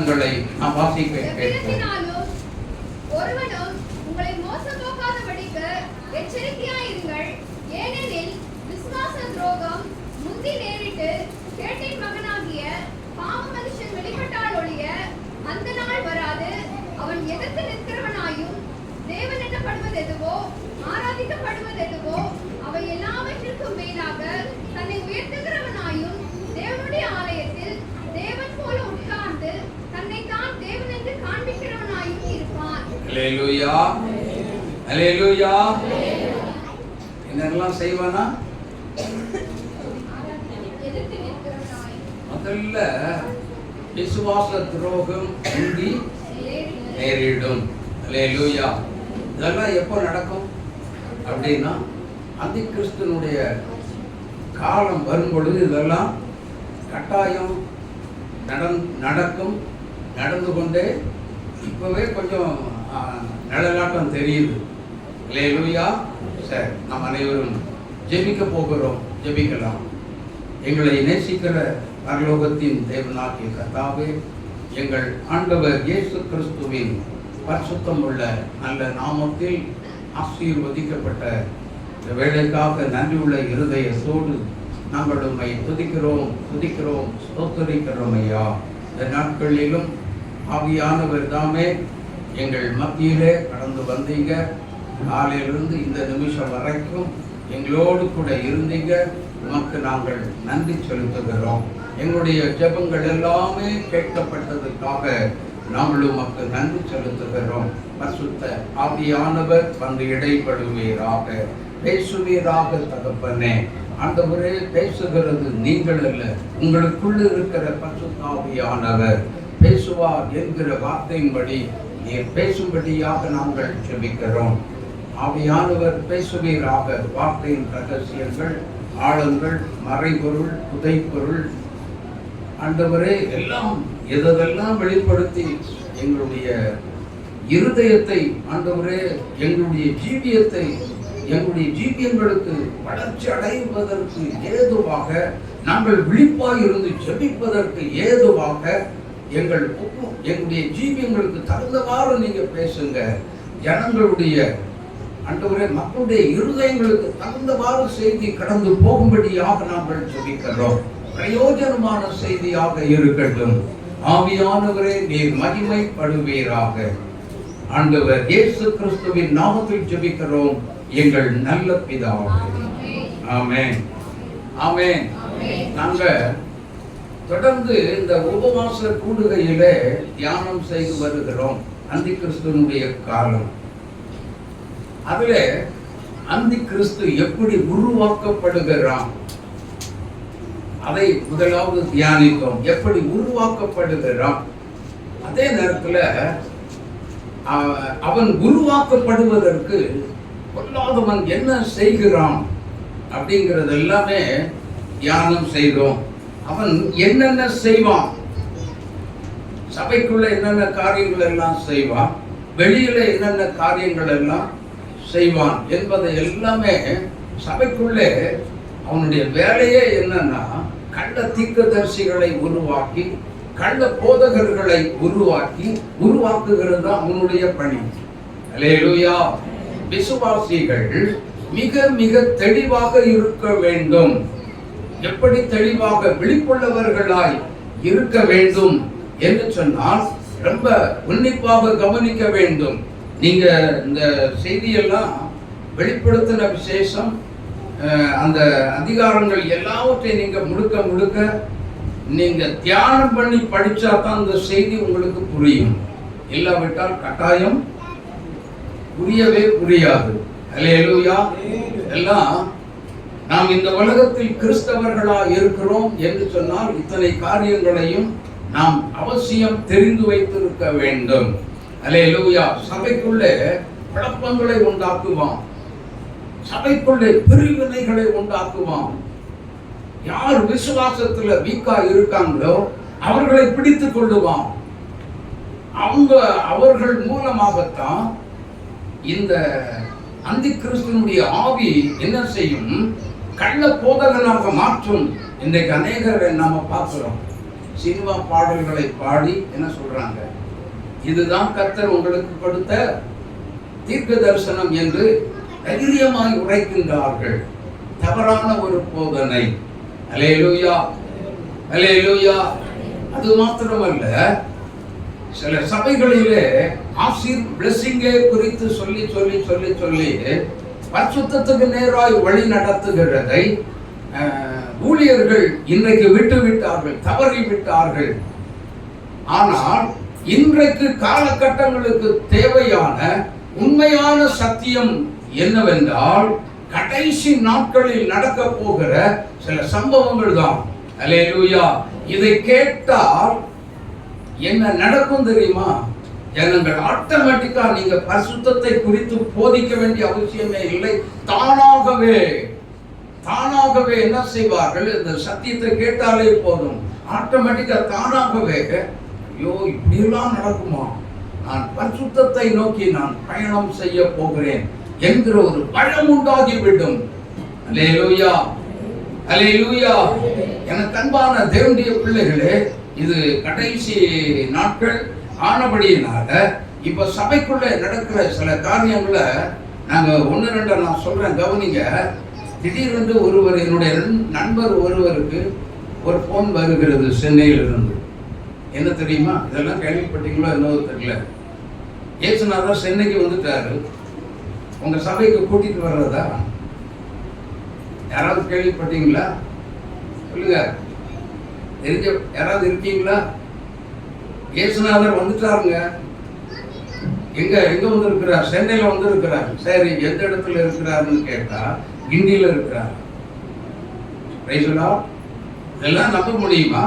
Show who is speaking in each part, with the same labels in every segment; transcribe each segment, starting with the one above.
Speaker 1: வசனங்களை நாம் வாசிக்க கேட்போம்.
Speaker 2: ஒருவனும் உங்களை மோசம் போக்காதபடிக்கு எச்சரிக்கையாயிருங்கள். ஏனெனில் விசுவாச துரோகம் முந்தி நேரிட்டு கேட்டின் மகனாகிய பாவ மனுஷன் வெளிப்பட்டால் ஒழிய அந்த நாள் வராது. அவன் எதிர்த்து நிற்கிறவனாயும் தேவன் எனப்படுவது எதுவோ ஆராதிக்கப்படுவது எதுவோ அவை எல்லாவற்றிற்கும் மேலாக தன்னை உயர்த்துகிறவனாயும் தேவனுடைய ஆலயத்தில் தேவன் போல உட்கார்ந்து தன்னைத்தான் தேவன் என்று காண்பிக்கிறவனாயும் இருப்பான்.
Speaker 1: அல்லேலூயா, அல்லேலூயா. என்னெல்லாம் செய்வானா? முதல்ல விசுவாச துரோகம் முந்தி நேரிடும். அல்லேலூயா. இதெல்லாம் எப்போ நடக்கும் அப்படின்னா அந்தி கிறிஸ்துனுடைய காலம் வரும் பொழுது இதெல்லாம் கட்டாயம் நடக்கும். நடந்து கொண்டே இப்பவே கொஞ்சம் நிழலாட்டம் தெரியுது. அல்லேலூயா. சரி, நாம் அனைவரும் ஜெபிக்க போகிறோம். ஜெபிக்கலாம். எங்களை நேசிக்கிற பரலோகத்தின் தேவனாகிய கர்த்தாவே, எங்கள் ஆண்டவர் இயேசு கிறிஸ்துவின் பரிசுத்தம் உள்ள நல்ல நாமத்தில் ஆசீர்வதிக்கப்பட்ட இந்த வேலைக்காக நன்றியுள்ள இருதயத்தோடு நாங்கள் உம்மை துதிக்கிறோம், ஸ்தோத்திரிக்கிறோம் ஐயா. இந்த நாட்களிலும் ஆவியானவர் தாமே எங்கள் மத்தியிலே கடந்து வந்தீங்க. காலையிலிருந்து இந்த நிமிஷம் வரைக்கும் எங்களோடு கூட இருந்தீங்க. உமக்கு நாங்கள் நன்றி செலுத்துகிறோம். எங்களுடைய ஜெபங்கள் எல்லாமே கேட்கப்பட்டதுக்காக நாங்கள் உமக்கு நன்றி செலுத்துகிறோம். பரிசுத்த ஆவியானவர் வந்து இடைப்படுவீராக, பேசுவீராக. தகப்பனே, ஆண்டவரே, பேசுகிறது நீங்கள் அல்ல, உங்களுக்குள்ள இருக்கிற பரிசுத்த ஆவியானவர் பேசுவார் என்கிற வார்த்தையின்படி நீர் பேசும்படியாக நாங்கள் ஜெபிக்கிறோம். ஆவியானவர் பேசுவீராக. வார்த்தையின் ரகசியங்கள், ஆழங்கள், மறைபொருள், புதைப்பொருள், ஆண்டவரே, எல்லாம் எதெல்லாம் வெளிப்படுத்தி எங்களுடைய இருதயத்தை, ஆண்டவரே, எங்களுடைய ஜீவியத்தை, எங்களுடைய ஜீவியங்களுக்கு வளர்ச்சி அடைவதற்கு ஏதுவாக, நாங்கள் விழிப்பாய் இருந்து ஜெபிப்பதற்கு ஏதுவாக எங்களுடைய ஜீவியங்களுக்கு தகுந்தவாறு நீங்க பேசுங்க. ஜனங்களுடைய, ஆண்டவரே, மக்களுடைய இருதயங்களுக்கு தகுந்தவாறு செய்தி கடந்து போகும்படியாக நாங்கள் ஜெபிக்கிறோம். பிரயோஜனமான செய்தியாக இருக்கட்டும். ஆவியானவரே, நீர் மகிமைப்படுவீராக. ஆண்டவர் இயேசு கிறிஸ்துவின் நாமத்தில் ஜெபிக்கிறோம் எங்கள் நல்ல பிதாவே. ஆமென், ஆமென். நாங்க தொடர்ந்து இந்த உபவாச கூடுகையிலே தியானம் செய்து வருகிறோம். அந்தி கிறிஸ்துவனுடைய காலம். அதுல அந்தி கிறிஸ்து எப்படி உருவாக்கப்படுகிறான் அதை முதலாவது தியானித்தோம். எப்படி உருவாக்கப்படுகிறான். அதே நேரத்தில் அவன் உருவாக்கப்படுவதற்கு பொல்லாதவன் என்ன செய்கிறான் அப்படிங்கிறது எல்லாமே தியானம் செய்தோம். அவன் என்னென்ன செய்வான், சபைக்குள்ள என்னென்ன காரியங்கள் எல்லாம் செய்வான், வெளியில என்னென்ன காரியங்கள் எல்லாம் செய்வான் என்பதை எல்லாமே சபைக்குள்ளே அவனுடைய வேலையே என்னன்னா கள்ள தீர்க்கதரிசிகளை உருவாக்கி, கள்ள போதகர்களை உருவாக்குகிறது தான் அவனுடைய பணி. அல்லேலூயா. விசுவாசிகள் மிக மிக தெளிவாக இருக்க வேண்டும். எப்படி தெளிவாக விழிப்புள்ளவர்களாய் இருக்க வேண்டும் என்று சொன்னால் ரொம்ப உன்னிப்பாக கவனிக்க வேண்டும். நீங்க இந்த செய்தியெல்லாம் வெளிப்படுத்தின விசேஷம், அந்த அதிகாரங்கள் எல்லாவற்றையும் நீங்க முழுக்க நீங்க தியானம் பண்ணி படிச்சா தான் இந்த செய்தி உங்களுக்கு புரியும். இல்லாவிட்டால் கட்டாயம் புரியவே புரியாது. அல்லேலூயா. எல்லாம் நாம் இந்த உலகத்தில் கிறிஸ்தவர்களா இருக்கிறோம் என்று சொன்னால் இத்தனை காரியங்களையும் நாம் அவசியம் தெரிந்து வைத்திருக்க வேண்டும். அல்லேலூயா. சபைக்குள்ளே குழப்பங்களை உண்டாக்குவான், சபைக்குள்ளே பிரிவினைகளை உண்டாக்குவான். யார் விசுவாசத்துல வீக்கா இருக்காங்களோ அவர்களை பிடித்துக் கொள்ளுவான். அவர்கள் மூலமாகத்தான் இந்த அந்தி கிறிஸ்துவனுடைய ஆவி என்ன செய்யும், கள்ள போதகனாக மாற்றும். இன்றைக்கு அநேகரை நாம பார்க்கிறோம். சினிமா பாடல்களை பாடி என்ன சொல்றாங்க, இதுதான் கர்த்தர் உங்களுக்கு கொடுத்த தீர்க்க தரிசனம் என்று தைரியமாய் உரைக்கின்றார்கள். தவறான ஒரு போதனை. அல்லேலூயா, அல்லேலூயா. அது மாத்திரமல்ல, சில சபைகளிலே பிளெஸிங்கை குறித்து சொல்லி சொல்லி சொல்லி சொல்லி பரிசுத்தத்துக்கு நேராய் வழி நடத்துகிறதை ஊழியர்கள் இன்றைக்கு விட்டுவிட்டார்கள், தவறி விட்டார்கள். ஆனால் இன்றைக்கு காலகட்டங்களுக்கு தேவையான உண்மையான சத்தியம் என்னவென்றால், கடைசி நாட்களில் நடக்க போகிற சில சம்பவங்கள் தான். அல்லேலூயா. இதை கேட்டால் என்ன நடக்கும் தெரியுமா? ஜனங்கள் ஆட்டோமேட்டிக்கா, நீங்க பரிசுத்தத்தை குறித்து போதிக்க வேண்டிய அவசியமே இல்லை, தானாகவே என்ன செய்வார்கள், இந்த சத்தியத்தை கேட்டாலே போதும், ஆட்டோமேட்டிக்கா தானாகவே, ஐயோ இப்படியெல்லாம் நடக்குமா, நான் பரிசுத்தத்தை நோக்கி நான் பயணம் செய்ய போகிறேன் என்கிற ஒரு பயம் உண்டாகிவிடும். அல்லேலூயா, அல்லேலூயா. எனக்கு அன்பான தேவனுடைய பிள்ளைகளே, இது கடைசி நாட்கள் ஆனபடியினால இப்ப சபைக்குள்ள நடக்கிற சில காரியங்களை நாங்க ஒன்னு ரெண்டு நான் சொல்றேன், கவனிங்க. திடீரென்று ஒருவர், என்னுடைய நண்பர் ஒருவருக்கு ஒரு போன் வருகிறது சென்னையிலிருந்து. என்ன தெரியுமா? இதெல்லாம் கேள்விப்பட்டீங்களோ என்னவோ தெரியல. ஏசுநாதர் சென்னைக்கு வந்துட்டாரு, உங்க சபைக்கு கூட்டிட்டு வர்றதா யாராவது கேள்விப்பட்டீங்களா? சொல்லுங்க, தெரிஞ்ச யாராவது இருக்கீங்களா? இயேசுநாதர் வந்துட்டாருங்க. எங்க வந்திருக்கிறார்? சென்னையில வந்திருக்கிறார். சரி, எந்த இடத்துல இருக்கிறாருன்னு கேட்டா கிண்டியில இருக்கிறார். இதெல்லாம் நம்ப முடியுமா?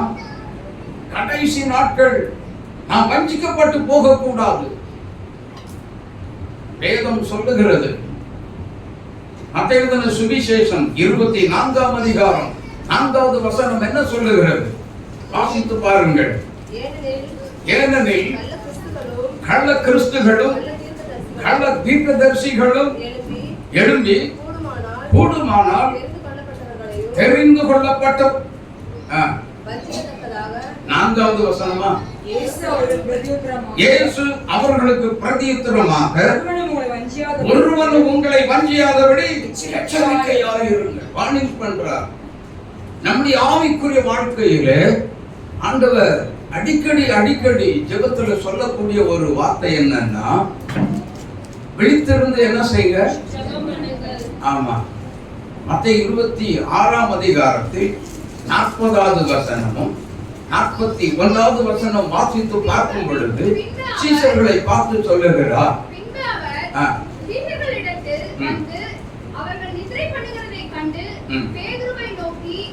Speaker 1: கடைசி நாட்கள், நாம் வஞ்சிக்கப்பட்டு போக கூடாது. வேதம் சொல்லுகிறது. மத்தேயு எழுதின சுவிசேஷம் 24ஆம் அதிகாரம் 4வது வசனம் என்ன சொல்லுகிறது? வாசித்து பாருங்கள். ஏனெனில் கள்ள கிறிஸ்துகளும் கள்ள தீர்க்கதரிசிகளும் எழும்பி கூடுமானால் தெரிந்து கொள்ளப்பட்ட 4வது வசனமா, இயேசு அவர்களுக்கு பிரதியுத்தரமாக, ஒருவனும் உங்களை வஞ்சியாதபடி எச்சரிக்கையாயிருங்கள். வார்னிங் பண்றார். நம்முடைய ஆவிக்குரிய வாழ்க்கையிலே ஆண்டவர் அடிக்கடி ஜெபத்துல சொல்லக்கூடிய ஒரு வார்த்தை என்னன்னா, விழித்திருந்து என்ன செய்யுங்க. ஆமா, மத்தேயு 26ஆம் அதிகாரத்தில் 40வது வசனமும் 41வது வசனம் வாசித்து பார்க்கும் பொழுது சீஷர்களை பார்த்து சொல்லுகிறார்,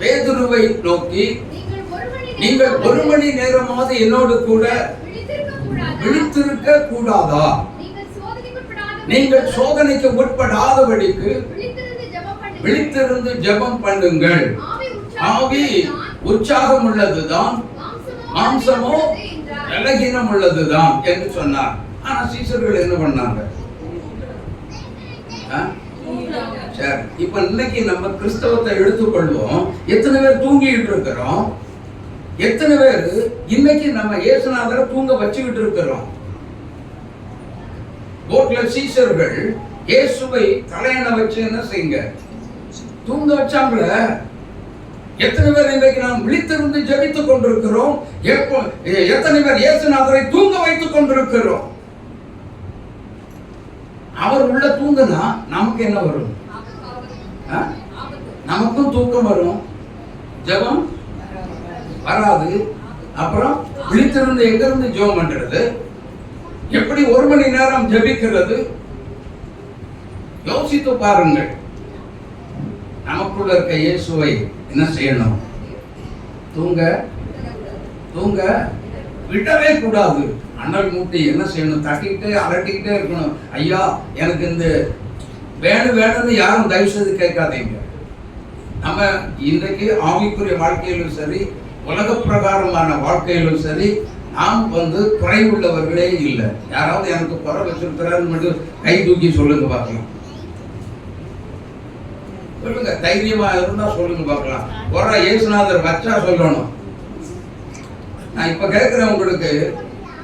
Speaker 1: பேதுருவை நோக்கி, நீங்கள் ஒரு மணி நேரமாவது என்னோடு கூட விழித்திருக்க கூடாதா? நீங்கள் சோதனைக்கு உட்படாதபடிக்கு விழித்திருந்து ஜெபம் பண்ணுங்கள். ஆவி உற்சாகம் உள்ளதுதான், மாம்சமோ பலகீனம் உள்ளதுதான் என்று சொன்னார். ஆனா சீஷர்கள் என்ன பண்ணாங்க? சரி, இப்ப இன்னைக்கு நம்ம கிறிஸ்தவத்தை எடுத்துக்கொள்வோம். எத்தனை பேர் தூங்கிட்டு இருக்கிறோம்? எத்தனை பேர் இன்னைக்கு நம்ம இயேசுநாதரை தூங்க வச்சுக்கிட்டு இருக்கிறோம்? போட்ல சீஷர்கள் இயேசுவை தலையண வச்சு என்ன செய்யுங்க, தூங்க வச்சாங்கள. எத்தனை பேர் இன்றைக்கு நாம் விழித்திருந்து ஜெபித்துக் கொண்டிருக்கிறோம்? எத்தனை பேர் இயேசுநாதரை தூங்க வைத்துக் கொண்டிருக்கிறோம்? அவர் உள்ள தூங்கினா நமக்கு என்ன வரும்? நமக்கும் தூக்கம் வரும், ஜெபம் வராது. அப்புறம் விழித்திருந்து எங்க இருந்து ஜெபம் பண்றது? எப்படி ஒரு மணி நேரம் ஜெபிக்கிறது? யோசித்து பாருங்கள். நமக்குள்ள இருக்க இயேசுவை என்ன செய்யணும்? தூங்க விடவே கூடாது. அனல் மூட்டி என்ன செய்யணும்? தட்டிக்கிட்டே அரட்டிக்கிட்டே இருக்கணும். ஐயா, எனக்கு இந்த வேணும்னு யாரும் தயவு செய்து கேட்காதீங்க. நம்ம இன்றைக்கு ஆவிக்குரிய வாழ்க்கையிலும் சரி, உலக பிரகாரமான வாழ்க்கையிலும் சரி, நாம் குறைவுள்ளவர்களே இல்லை. யாராவது எனக்கு குறை வச்சிருக்கிறாருன்னு மட்டும் கை தூக்கி சொல்லுங்க பார்க்கலாம். சொல்லுங்க, தைரியமா இருந்தா சொல்லுங்க பார்க்கலாம். குறை இயேசுநாதர் வச்சா சொல்லணும். நான் இப்ப கேட்கிறேன் உங்களுக்கு,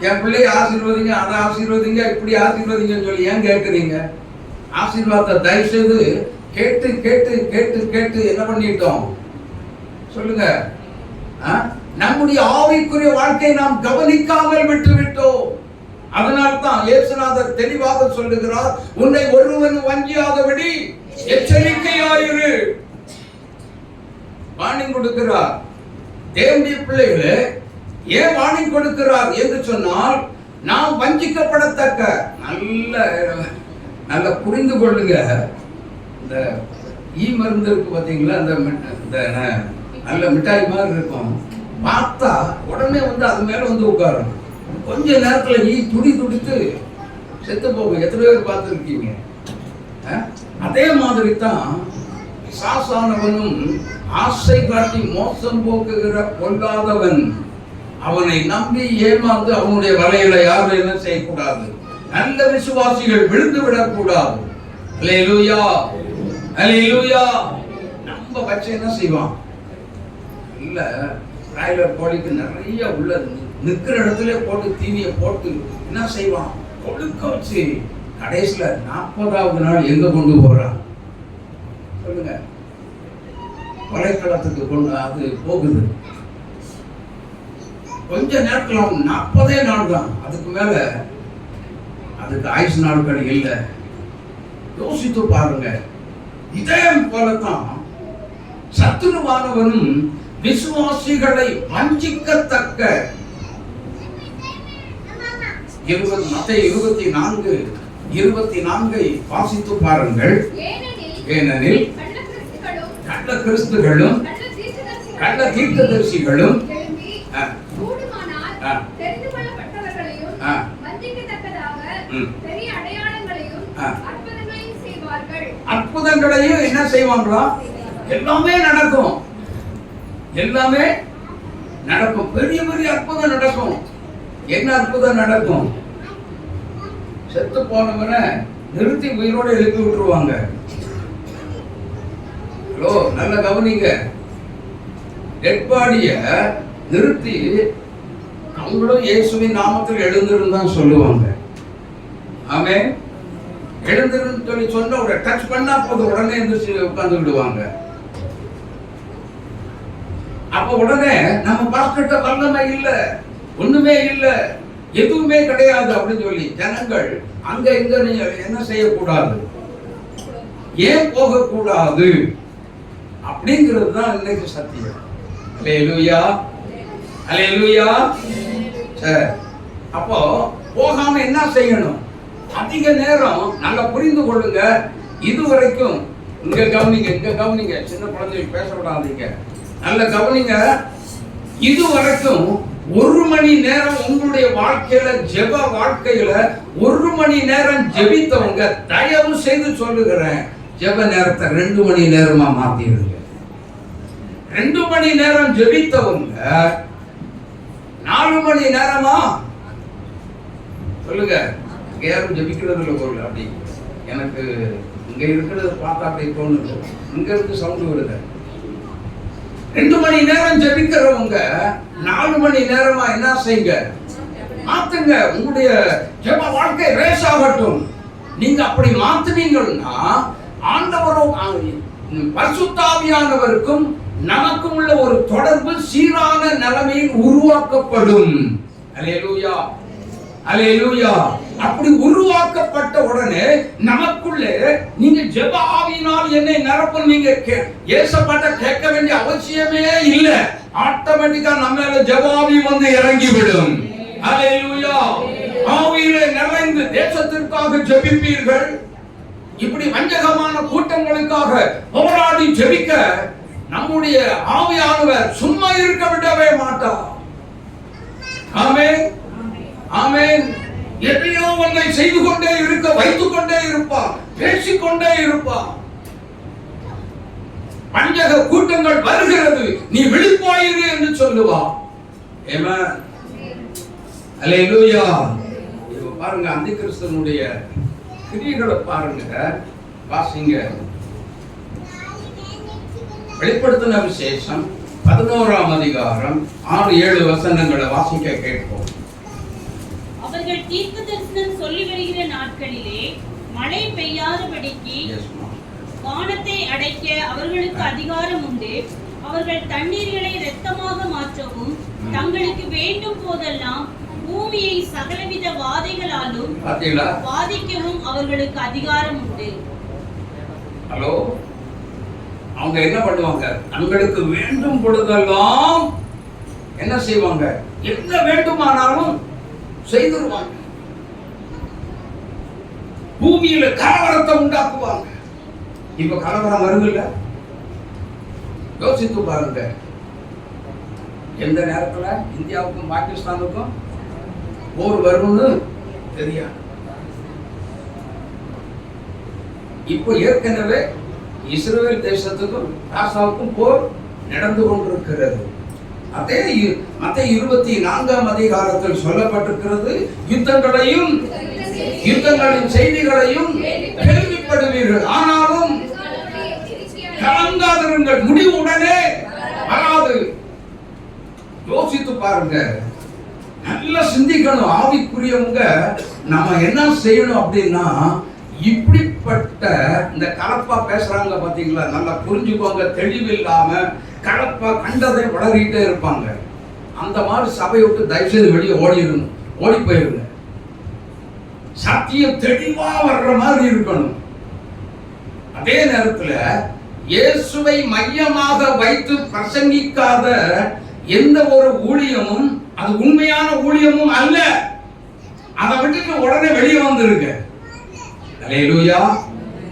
Speaker 1: என் பிள்ளைய ஆசீர்வதிங்க, அதை ஆசீர்வதிங்க, இப்படி ஆசீர்வதிங்கன்னு சொல்லி ஏன் கேட்குறீங்க? ஆசீர்வாதத்தை தயவு செய்து கேட்டு கேட்டு கேட்டு கேட்டு என்ன பண்ணிட்டோம் சொல்லுங்க. நம்முடைய ஆவிக்குரிய வாழ்க்கையை நாம் கவனிக்காமல் விட்டு விட்டோம். அதனால்தான் இயேசுநாதர் தெளிவாக சொல்லுகிறார், உன்னை ஒருவன் வஞ்சியாதபடி எச்சரிக்கையாயிரு. வார்னிங் கொடுக்கிறார். தேவனுடைய பிள்ளைகளே, ஏன் வார்னிங் கொடுக்கிறார் என்று சொன்னால், நாம் வஞ்சிக்கப்படத்தக்க நல்ல புரிந்து கொள்ளுங்க. இந்த மருந்து இருக்கு பாத்தீங்களா, இந்த நல்ல மிட்டாய் மாதிரி இருக்கும், பார்த்தா உடனே அது மேல உட்காரும். கொஞ்ச நேரத்துல துடி துடித்து செத்து போகும். எத்தனை பேர் பார்த்துருக்கீங்க? அதே மாதிரி தான் சாசானவனும் ஆசை காட்டி மோசம் போக்குகிற பொல்லாதவன். அவனை நம்பி ஏமாந்து அவனுடைய வலையில யாரும் என்ன செய்யக்கூடாது, நல்ல விசுவாசிகள் விழுந்து விடக்கூடாது. அல்லேலூயா, அல்லேலூயா. நம்ம வச்சு என்ன செய்வான், இல்ல பிராய்லர் கோழிக்கு நிறைய உள்ள நிக்கிற இடத்துல போட்டு தீனியை போட்டு என்ன செய்வான், கொழுக்க வச்சு கடைசியில 40வது நாள் எங்க கொண்டு போறான் சொல்லுங்க? கொலைக்களத்துக்கு கொண்டு அது போகுது. கொஞ்ச நேரத்துல 40 நாள் தான், அதுக்கு மேல அதுக்கு ஆயுசு நாட்கள் இல்லை. யோசித்து பாருங்க. இதே போலதான் சத்துருவானவனும் விசுவாசிகளை வஞ்சிக்கத்தக்க 24 வாசித்து பாருங்கள். ஏனெனில் கள்ள கிறிஸ்துகளும் கள்ள தீர்க்கதரிசிகளும் அற்புதங்களையும் என்ன செய்வாங்களா, எல்லாமே நடக்கும். எல்லாமே நடக்கும். பெரிய பெரிய அற்புதம் நடக்கும். என்ன அற்புதம் நடக்கும்? செத்து போனவனை நிறுத்தி உயிரோடு எழுப்பி விட்டுருவாங்க. ஹலோ, நல்ல கவனிங்க. டெட் பாடிய நிறுத்தி அவங்களும் இயேசுவின் நாமத்தில் எழுந்திருந்தான் சொல்லுவாங்க. ஆமே, எழுந்திருந்து சொல்லி சொன்ன ஒரு டச் பண்ணா போதும், உடனே எந்திரிச்சு உட்கார்ந்து விடுவாங்க. அப்ப உடனே நம்ம பாஸ்டர்ட்ட வல்லமை இல்ல, ஒண்ணுமே இல்ல, எதுவுமே கிடையாது அப்படின்னு சொல்லி ஜனங்கள் அங்க இங்க நீங்க என்ன செய்யக்கூடாது, ஏன் போகக்கூடாது அப்படிங்கிறது தான் இன்னைக்கு சத்தியம். அல்லேலூயா, அல்லேலூயா. சரி, அப்போ போகாம என்ன செய்யணும்? அதிக நேரம் நல்லா புரிந்து கொள்ளுங்க. இதுவரைக்கும் இங்க கவனிங்க, சின்ன குழந்தைகள் பேச விடாதீங்க, நல்ல கவனிங்க. இதுவரைக்கும் 1 மணி நேரம் உங்களுடைய வாழ்க்கையில, ஜெப வாழ்க்கையில 1 மணி நேரம் ஜெபித்தவங்க, தயவு செய்து சொல்லுகிறேன், ஜெப நேரத்தை 2 மணி நேரமா மாத்திடுங்க. 2 மணி நேரம் ஜெபித்தவங்க 4 மணி நேரமா சொல்லுங்க. யாரும் ஜெபிக்கிறது இல்லை பொருள். அப்படி எனக்கு இங்க இருக்கிறது பார்த்தா அப்படி தோணுது, இங்க இருந்து சவுண்ட் வருது. 2 மணி நேரம் ஜெபிக்கிறவங்க 4 மணி நேரமா என்ன செய்யுங்க, மாத்துங்க. உங்களுடைய ஜெப வாழ்க்கை ரேஸ் ஆகட்டும். நீங்க அப்படி மாத்துனீங்கன்னா ஆண்டவரும் பரிசுத்த ஆவியானவருக்கும் நமக்கும் உள்ள ஒரு தொடர்பு சீரான நிலைமையில் உருவாக்கப்படும். அல்லேலூயா, அல்லேலூயா. அப்படி உருவாக்கப்பட்ட உடனே நமக்குள்ளே நீங்க ஜெப ஆவியினால் என்னை நிரப்பும் நீங்க ஏசப்பட்ட கேட்க வேண்டிய அவசியமே இல்லை. ஆட்டோமேட்டிக்கா நம்ம மேல ஜெப ஆவி இறங்கி விடும். அல்லேலூயா. ஆவியிலே நிறைந்து தேசத்திற்காக ஜெபிப்பீர்கள். இப்படி வஞ்சகமான கூட்டங்களுக்காக போராடி ஜெபிக்க நம்முடைய ஆவியானவர் சும்மா இருக்க விடவே மாட்டார். ஆமென், ஆமென். எதையோ ஒன்றை செய்து கொண்டே இருக்க வைத்துக் கொண்டே இருப்பார், பேசிக்கொண்டே இருப்பார். வஞ்சக கூட்டங்கள் வருகிறது, நீ விழிப்பாயிரு என்று சொல்லுவார். ஆமென், அல்லேலூயா. பாருங்க, அந்த கிறிஸ்தனுடைய கிரியைகளை பாருங்க, வாசிங்க. வெளிப்படுத்தின விசேஷம் 11ஆம் அதிகாரம் 6-7 வசனங்களை வாசிக்க கேட்போம்.
Speaker 3: அவர்கள் தீர்க்க தரிசனம் சொல்லி வருகிற நாட்களிலே மழை பெய்யாதபடிக்கு வானத்தை அடைக்க அவர்களுக்கு அதிகாரம் உண்டு. அவர்கள் தண்ணீர்களை இரத்தமாக மாற்றவும் தங்களுக்கு வேண்டும் போதெல்லாம் பூமியை சகலவித வாதைகளாலும் வாதிக்கவும் அவர்களுக்கு அதிகாரம் உண்டு.
Speaker 1: ஹலோ, அவங்க என்ன பண்ணுவாங்க? தங்களுக்கு வேண்டும் பொழுதெல்லாம் என்ன செய்வாங்க? என்ன வேண்டுமானாலும் செய்திருவாங்க. பூமியில கலவரத்தை உண்டாக்குவாங்க. இப்ப கலவரம் வருதுல்ல, யோசித்து பாருங்க. எந்த நேரத்துல இந்தியாவுக்கும் பாகிஸ்தானுக்கும் போர் வரும்னு தெரியாது. இப்போ ஏற்கனவே இஸ்ரேல் தேசத்துக்கும் காசாவுக்கும் போர் நடந்து கொண்டிருக்கிறது. அதே மத்தேயு 24ஆம் அதிகாரத்தில் சொல்லப்பட்டிருக்கிறது, யுத்தங்களின் செய்திகளையும் கேள்விப்படுவீர்கள், ஆனாலும் கலங்காதிருங்கள், முடிவு உடனே வராது. யோசித்து பாருங்க, நல்லா சிந்திக்கணும். ஆவிக்குரியவங்க நம்ம என்ன செய்யணும் அப்படின்னா, இப்படிப்பட்ட இந்த கலப்பா பேசுறாங்க பாத்தீங்களா, நல்லா புரிஞ்சுக்கோங்க. தெளிவில்லாம கலப்பா கண்டதை வளரிட்டே இருப்பாங்க. அந்த மாதிரி சபையை விட்டு தயவு செய்து வெளியே ஓடி போயிருங்க. சத்தியம் தெளிவா வர்ற மாதிரி இருக்கணும். அதே நேரத்துல இயேசுவை மையமாக வைத்து பிரசங்கிக்காத எந்த ஒரு ஊழியமும் அது உண்மையான ஊழியமும் அல்ல. அதை விட்டுட்டு உடனே வெளியே வந்துருங்க. அல்லேலூயா.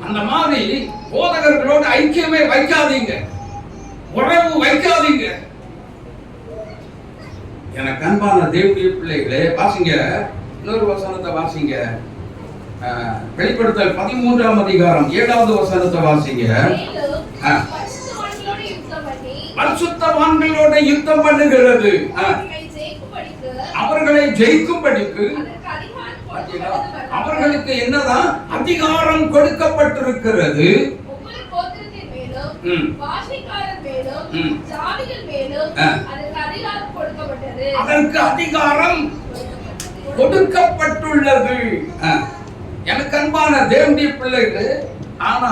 Speaker 1: அந்த மாதிரி போதகர்களோடு ஐக்கியமே வைக்காதீங்க, உறவு வைக்காதீங்க. எனக்கு அன்பான தேவனுடைய பிள்ளைகளே, வாசிங்க இன்னொரு வசனத்தை வாசிங்க. வெளிப்படுத்தல் 13ஆம் அதிகாரம் 7வது வசனத்தை வாசிங்க. பரிசுத்தவான்களோட யுத்தம் பண்ணுகிறது, அவர்களை ஜெயிக்கும்படிக்கு அவர்களுக்கு என்னதான் அதிகாரம் கொடுக்கப்பட்டிருக்கிறது. அதற்கு அதிகாரம் கொடுக்கப்பட்டுள்ளது. எனக்கு அன்பான தேவனுடைய பிள்ளைகள், ஆனா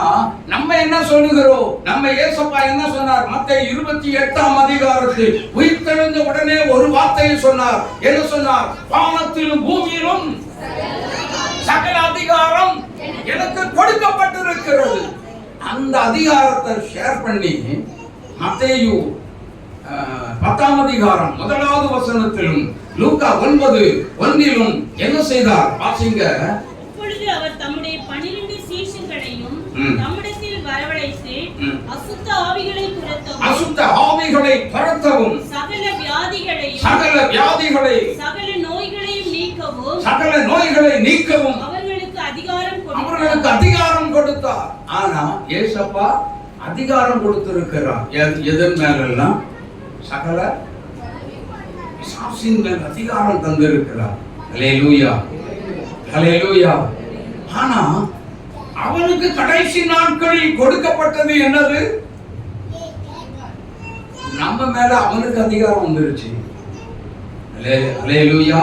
Speaker 1: நம்ம என்ன சொல்லுகிறோம்? நம்ம இயேசப்பா என்ன சொன்னார்? மத்தேயு 28ஆம் அதிகாரத்தில் உயிர்த்தெழுந்த உடனே ஒரு வார்த்தையை சொன்னார். என்ன சொன்னார்? வானத்திலும் பூமியிலும் சகல அதிகாரம் எனக்கு கொடுக்கப்பட்டிருக்கிறது. அந்த அதிகாரத்தை ஷேர் பண்ணி மத்தேயு 10ஆம் அதிகாரம் 1வது வசனத்திலும் லூக்கா 9:1 என்ன செய்தார்? வாசிங்க.
Speaker 3: அப்பொழுது அவர் தம்முடைய 12 சீஷர்களையும் தம்மிடத்தில் வரவழைத்து அசுத்த ஆவிகளை துரத்தவும் சகல வியாதிகளையும் சகல நோய்களை நீக்கவும் அவர்களுக்கு அதிகாரம் கொடுத்தார். ஆனா இயேசப்பா அதிகாரம் கொடுத்திருக்கிறார். எதன் மேலெல்லாம்? சகல பிசாசின் மேல் அதிகாரம் தந்திருக்கிறார். அல்லேலூயா, அல்லேலூயா. ஆனா அவனுக்கு கடைசி நாட்களில் கொடுக்கப்பட்டது என்னது? நம்ம மேல அவனுக்கு அதிகாரம் வந்துருச்சு. அல்லேலூயா.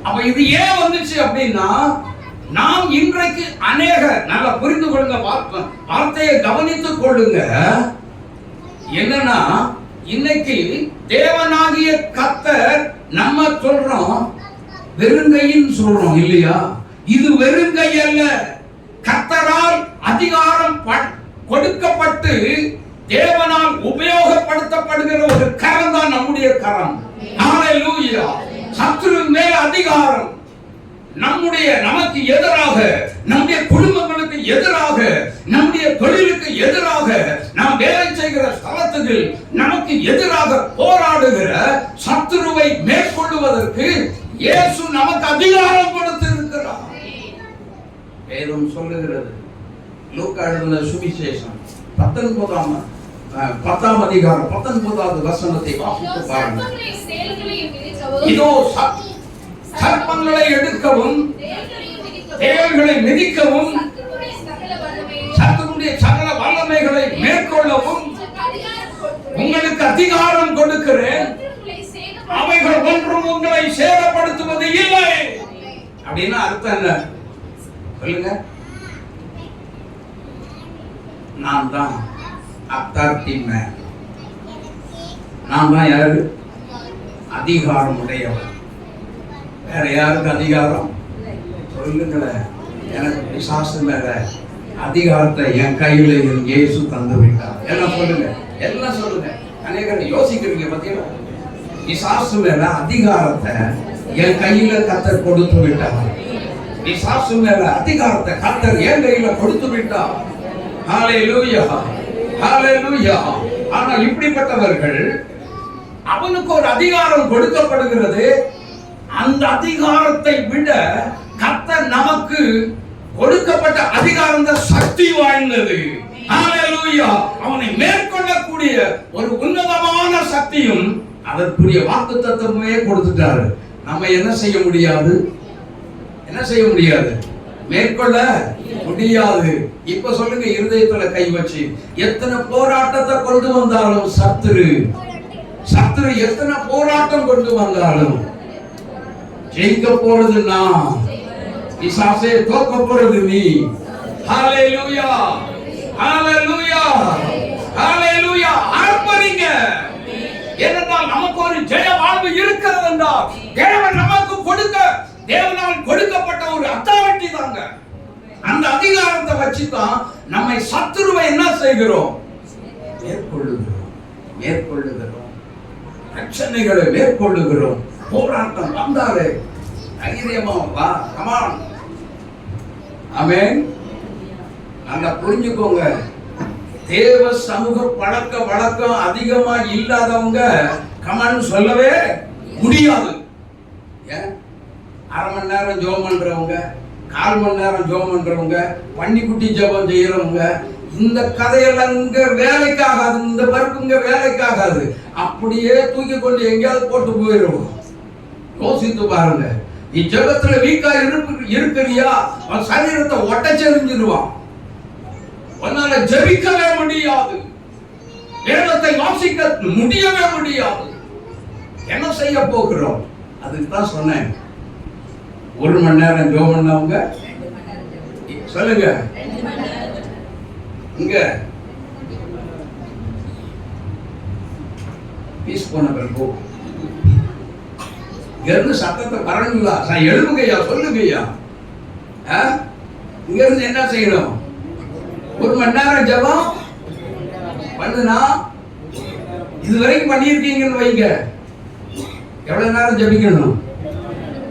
Speaker 3: அப்ப இது ஏன் வந்துச்சு அப்படின்னா, நாம் இன்றைக்கு அநேக, நல்லா புரிந்து கொள்ளுங்க, வார்த்தையை கவனித்துக் கொள்ளுங்க. என்னன்னா, இன்னைக்கு தேவனாகிய கர்த்தர் நம்ம சொல்றோம் வெறுங்கைன்னு சொல்றோம் இல்லையா? இது வெறுங்கை அல்ல. கர்த்தரால் அதிகாரம் கொடுக்கப்பட்டு தேவனால் உபயோகப்படுத்தப்படுகிற ஒரு கரம் தான் நம்முடைய கரம். ஹல்லேலூயா. சத்துரு மேல் அதிகாரம் நமக்கு எதிராக, நம்முடைய குடும்பங்களுக்கு எதிராக, நம்முடைய தொழிலுக்கு எதிராக, நாம் வேலை செய்கிற ஸ்தலத்தில் நமக்கு எதிராக போராடுகிற சத்துருவை மேற்கொள்வதற்கு இயேசு நமக்கு அதிகாரம் கொடுத்திருக்கிறார். வேதம் சொல்லுகிறது. லூக்கா எழுதின சுவிசேஷம் 10ஆம் அதிகாரம் 19வது வசனத்தை வாசித்து பாருங்கள். இதோ சர்ப்பங்களை எடுக்கவும் தேவர்களை மிதிக்கவும் சத்துருடைய சகல வல்லமைகளை மேற்கொள்ளவும் உங்களுக்கு அதிகாரம் கொடுக்கிறேன், அவைகள் ஒன்றும் உங்களை சேதப்படுத்துவது இல்லை. அப்படின்னா அர்த்தம் என்ன சொல்லுங்க? நான் தான் அத்தாரிட்டி மேன். நான் தான் யாரு? அதிகாரம் உடையவர். வேற யாருக்கு அதிகாரம் சொல்லுங்களேன்? எனக்கு பிசாசு மேல அதிகாரத்தை என் கையில இயேசு தந்து விட்டார். எல்லாம் சொல்லுங்க, எல்லாம் சொல்லுங்க. அநேகர் யோசிக்கிறீங்க பத்தியா? பிசாசு மேல அதிகாரத்தை என் கையில கர்த்தர் கொடுத்து விட்டார். பிசாசு மேல அதிகாரத்தை கர்த்தர் என் கையில கொடுத்து விட்டார். ஹalleluya, ஹalleluya. ஆனால் இப்படிப்பட்டவர்கள், அவனுக்கு ஒரு அதிகாரம் கொடுக்கப்படுகிறது. அந்த அதிகாரத்தை விட கர்த்தர் நமக்கு கொடுக்கப்பட்ட அதிகாரம் தான் சக்தி வாய்ந்தது. ஹalleluya. அவனை மேற்கொள்ளக்கூடிய ஒரு உன்னதமான சக்தியும் அதற்குரிய வாக்குத்தத்தமே கொடுத்துட்டாரு. நம்ம என்ன செய்ய முடியாது? என்ன செய்ய முடியாது? மேற்கொள்ள முடியாது. இப்ப சொல்லுங்க, இருதயத்துல கை வச்சு, எத்தனை போராட்டத்தை கொண்டு வந்தாலும் சத்துரு எத்தனை போராட்டம் கொண்டு வந்தாலும் ஜெயிக்க போறது நான், பிசாசே தோக்க போறது நீ. ஹalleluya, ஹalleluya, ஹalleluya. ஆர்ப்பரிங்க. ஏனென்றால் நமக்கு ஒரு ஜெய வாழ்வு இருக்கிறது என்றால் தேவன் நமக்கு தேவனால் கொடுக்கப்பட்ட ஒரு அத்தாரிட்டி தாங்க. அந்த அதிகாரத்தை வச்சுதான் நம்மை சத்துருவை என்ன செய்கிறோம்? மேற்கொள்ளுகிறோம். பிரச்சனைகளை மேற்கொள்ளுகிறோம். போராட்டம் வந்தாலே தைரியமா வா, கமான். ஆமென். நல்லா புரிஞ்சுக்கோங்க. தேவ சமூக பழக்க வழக்கம் அதிகமா இல்லாதவங்க கமான் சொல்லவே முடியாது. அரை மணி நேரம் ஜெபம் பண்றவங்க, 1/4 மணி நேரம் ஜெபம் பண்றவங்க, பன்னிக்குட்டி ஜெபம் செய்யறவங்க, இந்த கதையெல்லாம் இங்க வேலைக்காகாது, இந்த பருப்பு இங்க வேலைக்காகாது. அப்படியே தூக்கி கொண்டு எங்கேயாவது போட்டு போயிடும். யோசித்து பாருங்க. நீ ஜெபத்துல வீக்கா இருக்கிறியா? அவன் சரீரத்தை ஒட்டச்செறிஞ்சிருவான். உன்னால ஜெபிக்கவே முடியாது, வேதத்தை வாசிக்க முடியவே முடியாது. என்ன செய்ய போகிறோம்? அதுக்கு தான் சொன்னேன். 1 மணி நேரம் ஜெபம் பண்ணவங்க சொல்லுங்க, இங்க பீஸ் போன பிறகு இருந்து சத்தத்தை பரணுங்களா? எழுப்புகையா, சொல்லுங்கய்யா. இங்க இருந்து என்ன செய்யணும்? 1 மணி நேரம் ஜெபம் பண்ணுனா, இதுவரைக்கும் பண்ணியிருக்கீங்கன்னு வைங்க. எவ்வளவு நேரம் ஜெபிக்கணும்?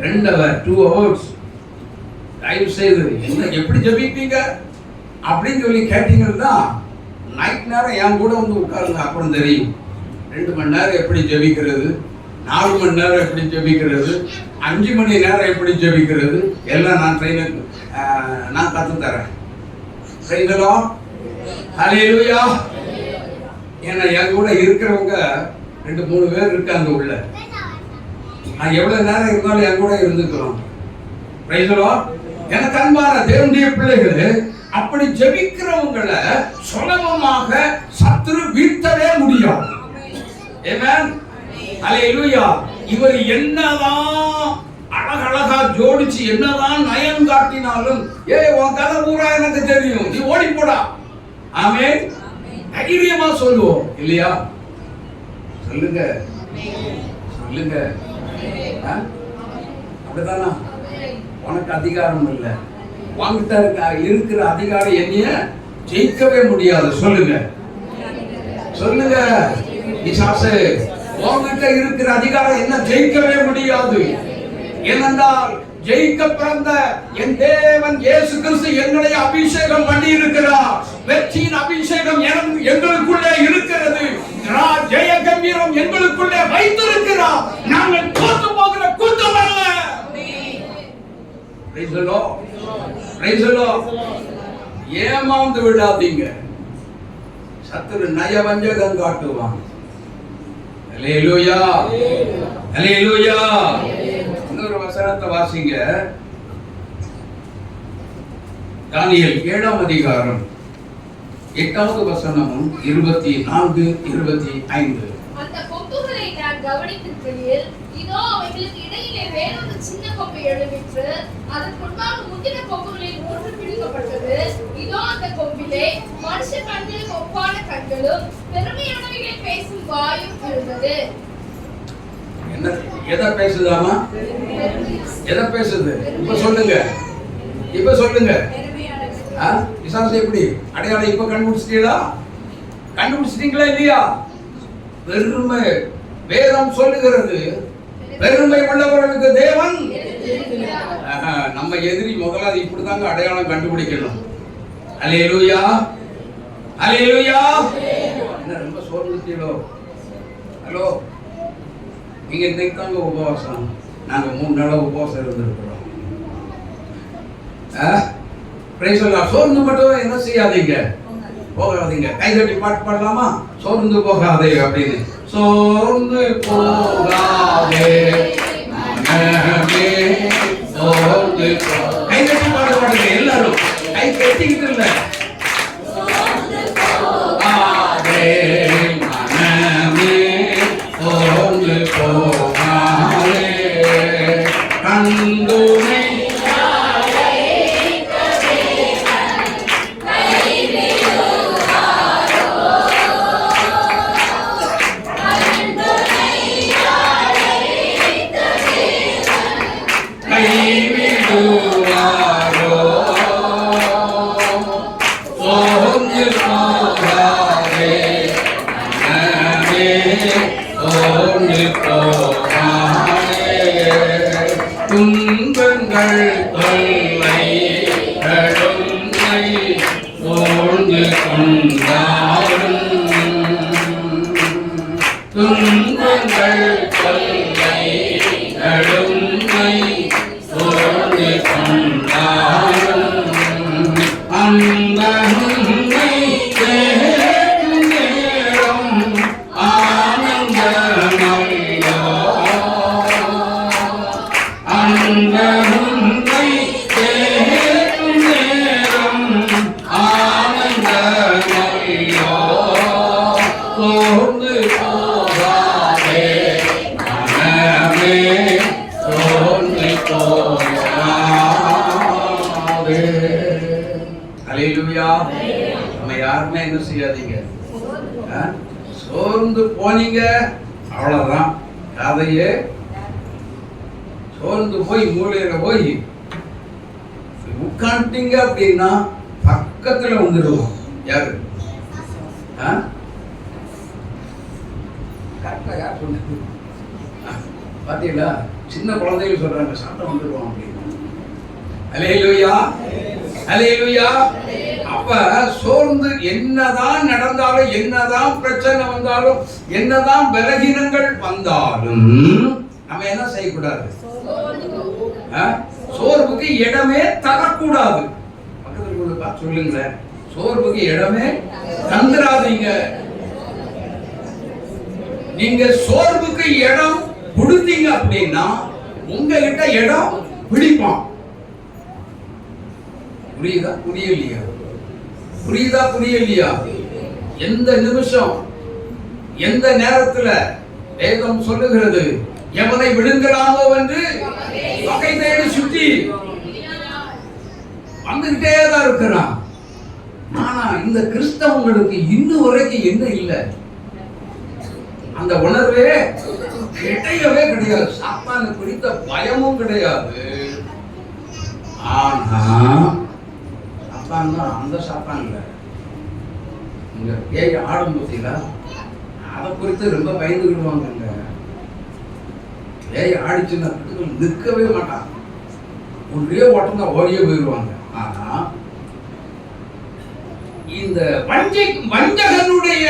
Speaker 3: 2 hours, 2 hours. தயவு செய்து என்ன எப்படி ஜெபிப்பீங்க அப்படின்னு சொல்லி கேட்டீங்கன்னா, நைட் நேரம் என் கூட வந்து உட்காருங்க, அப்புறம் தெரியும். 2 மணி நேரம் எப்படி ஜெபிக்கிறது, 4 மணி நேரம் எப்படி ஜெபிக்கிறது, 5 மணி நேரம் எப்படி ஜெபிக்கிறது, எல்லாம் நான் ட்ரெயினுக்கு நான் கற்று தரேன். ட்ரெயினலோ ஹல்லேலூயா. ஏன்னா என் கூட இருக்கிறவங்க 2-3 பேர் இருக்காங்க உள்ள. நான் எவ்வளவு நேரம் இருந்தாலும் என் கூட இருந்துக்கிறோம். எனக்கு அன்பான தேவனுடைய பிள்ளைகளே, அப்படி ஜெபிக்கிறவங்களை சுலபமாக சத்துரு வீழ்த்தவே முடியாது. ஆமென், ஹல்லேலூயா. இவர் என்னதான் அழகழகா ஜோடிச்சு என்னதான் நயம் காட்டினாலும், உன் கதை பூரா எனக்கு தெரியும், நீ ஓடி போடா. ஆமென். தைரியமா சொல்லுவோம் இல்லையா? சொல்லுங்க, சொல்லுங்க. அப்படிதானா? உனக்கு அதிகாரம் இல்லை, உன்கிட்ட இருக்கிற அதிகாரம் என்னைய ஜெயிக்கவே முடியாது. சொல்லுங்க, சொல்லுங்க. பிசாசு, உன்கிட்ட இருக்கிற அதிகாரம் என்ன ஜெயிக்கவே முடியாது. ஏனென்றால் ஜெயிக்க பிறந்த என் தேவன் இயேசு கிறிஸ்து எங்களை அபிஷேகம் பண்ணி இருக்கிறார். வெற்றியின் அபிஷேகம் எங்களுக்குள்ளே இருக்கிறது. ஜெய கம்பீரம் எங்களுக்குள்ளே வைத்திருக்கிறார். நாங்கள் தோற்று போகிற கூட்டம் அல்ல. Praise the Lord. Praise the Lord. ஏமாந்து விடாதீங்க. சத்துரு நயவஞ்சகம் காட்டுவான். ஹல்லேலூயா, ஹல்லேலூயா. இன்னொரு வசனத்தை வாசிங்க. தானியேல் 7ஆம் அதிகாரம் 8வது வசனமும் 24, 25.
Speaker 2: அந்த கொம்புகளை நான் கவனித்திருக்கையில் இதோ அவைகளுக்கு இடையிலே வேறொரு சின்ன கொம்பு எழும்பிற்று. அதற்கு முன்பாக முந்தின கொம்புகளில் 3 பிடிக்கப்பட்டது. இதோ அந்த கொம்பிலே மனுஷ கண்களுக்கு ஒப்பான கண்களும் பெருமையானவைகளை பேசும் வாயும் இருந்தது.
Speaker 3: என்ன எதை பேசுதாமா? எதை பேசுது? இப்ப சொல்லுங்க, இப்ப சொல்லுங்க. விசாரிச்சு எப்படி அடையாளம் இப்ப கண்டுபிடிச்சிட்டீங்களா? கண்டுபிடிச்சிட்டீங்களா இல்லையா? பெருமை. வேதம் சொல்லுகிறது பெருமை உள்ளவர்களுக்கு தேவன். நம்ம எதிரி முதலாவது இப்படிதாங்க அடையாளம் கண்டுபிடிக்கணும். அல்லேலூயா, அல்லேலூயா. என்ன ரொம்ப சோர்ந்துட்டீங்களோ? ஹலோ, நீங்க இன்னைக்கு தாங்க உபவாசம். நாங்க 3 நாளா உபவாசம் இருந்திருக்கிறோம். சோர்ந்து மட்டும் என்ன செய்யாதீங்க, போகாதீங்க. கைதட்டி பாட்டு பாடலாமா? சோர்ந்து போகாதே அப்படின்னு. சோர்ந்து போகாதே மனமே, சோர்ந்து கைதட்டி பாட பாடுங்க எல்லாரும். கை கட்டிக்கிட்டு இல்ல. சோர்ந்து போகாதே மனமே, சோர்ந்து போகாதே கண்டுனை துன்பங்கள் தொல்லை கடுமை சோர்ந்து கொண்டாடும். துன்பங்கள் தொல்லை கடுமை சோர்ந்து கொண்டாடும். அந்த உண்மை கேட்கும் நேரம் ஆனந்தமல்லோ. அந்த உண்மை கேட்கும் நேரம் ஆனந்தமல்லோ. சோர்ந்து போகாதே மனமே, சோர்ந்து போகாதே. அல்லேலூயா. நம்ம யாருமே என்ன செய்யாதீங்க, சோர்ந்து போனீங்க அவ்வளவுதான் கதையே. சோர்ந்து போய் மூலையில போய் உட்காந்துட்டீங்க அப்படின்னா பக்கத்துல வந்துடுவோம். யாரு கரெக்டா யார் சொன்னது பாத்தீங்களா? சின்ன குழந்தைகள் சொல்றாங்க சண்டை வந்துடுவோம் அப்படின்னு. அல்லேலூயா, அல்லேலூயா. அப்ப சோர்ந்து என்னதான் நடந்தாலும், என்னதான் பிரச்சனை வந்தாலும், என்னதான் பலகீனங்கள் வந்தாலும் நம்ம என்ன செய்யக்கூடாது? சோர்வுக்கு இடமே தரக்கூடாது. பக்கத்துல பார்த்து சொல்லுங்க, சோர்வுக்கு இடமே தந்துடாதீங்க. நீங்க சோர்வுக்கு இடம் கொடுத்தீங்க அப்படின்னா உங்ககிட்ட இடம் பிடிப்பான். புரியுதா புரியலையா? புரியுதா புரியலையா? எந்த நிமிஷம் எந்த நேரத்துல வேதம் சொல்லுகிறது எவனை விழுங்கலாமோ என்று வகை தேடி சுற்றி வந்துகிட்டே தான் இருக்கிறான். ஆனா இந்த கிறிஸ்தவங்களுக்கு இன்னும் வரைக்கும் என்ன இல்லை, அந்த உணர்வே கிடையவே கிடையாது. சாத்தானு குறித்த பயமும் கிடையாது. ஆனா சாத்தான் தான் அந்த சாத்தான் இல்லை. இங்க பேய் ஆடும் பத்தியில அதை குறித்து ரொம்ப பயந்துக்கிடுவாங்க. பேய் ஆடிச்சுன்னா நிற்கவே மாட்டாங்க, ஒரே ஓட்டம் தான் ஓடியே போயிடுவாங்க. ஆனா இந்த வஞ்சகனுடைய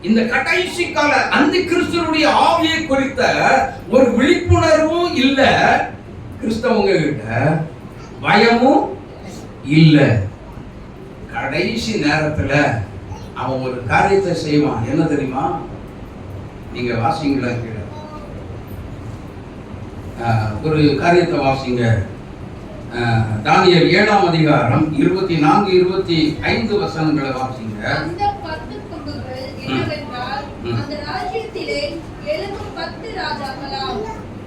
Speaker 3: இந்த கடைசி கால அந்த கிறிஸ்துவனுடைய ஆவியை குறித்த ஒரு விழிப்புணர்வும் இல்ல, கிறிஸ்தவங்க கிட்ட பயமும் இல்ல. கடைசி நேரத்துல அவன் ஒரு காரியத்தை செய்வான். என்ன தெரியுமா? நீங்க வாசிங்களா? ஒரு காரியத்தை வாசிங்க. தானியேல் 7ஆம் அதிகாரம் 24, 25 வசனங்களை வாசிங்க.
Speaker 2: அந்த 10 கொம்புகள் என்னவென்றால் அந்த ராஜ்யத்திலே எழும்பும் 10 ராஜாக்களாம்.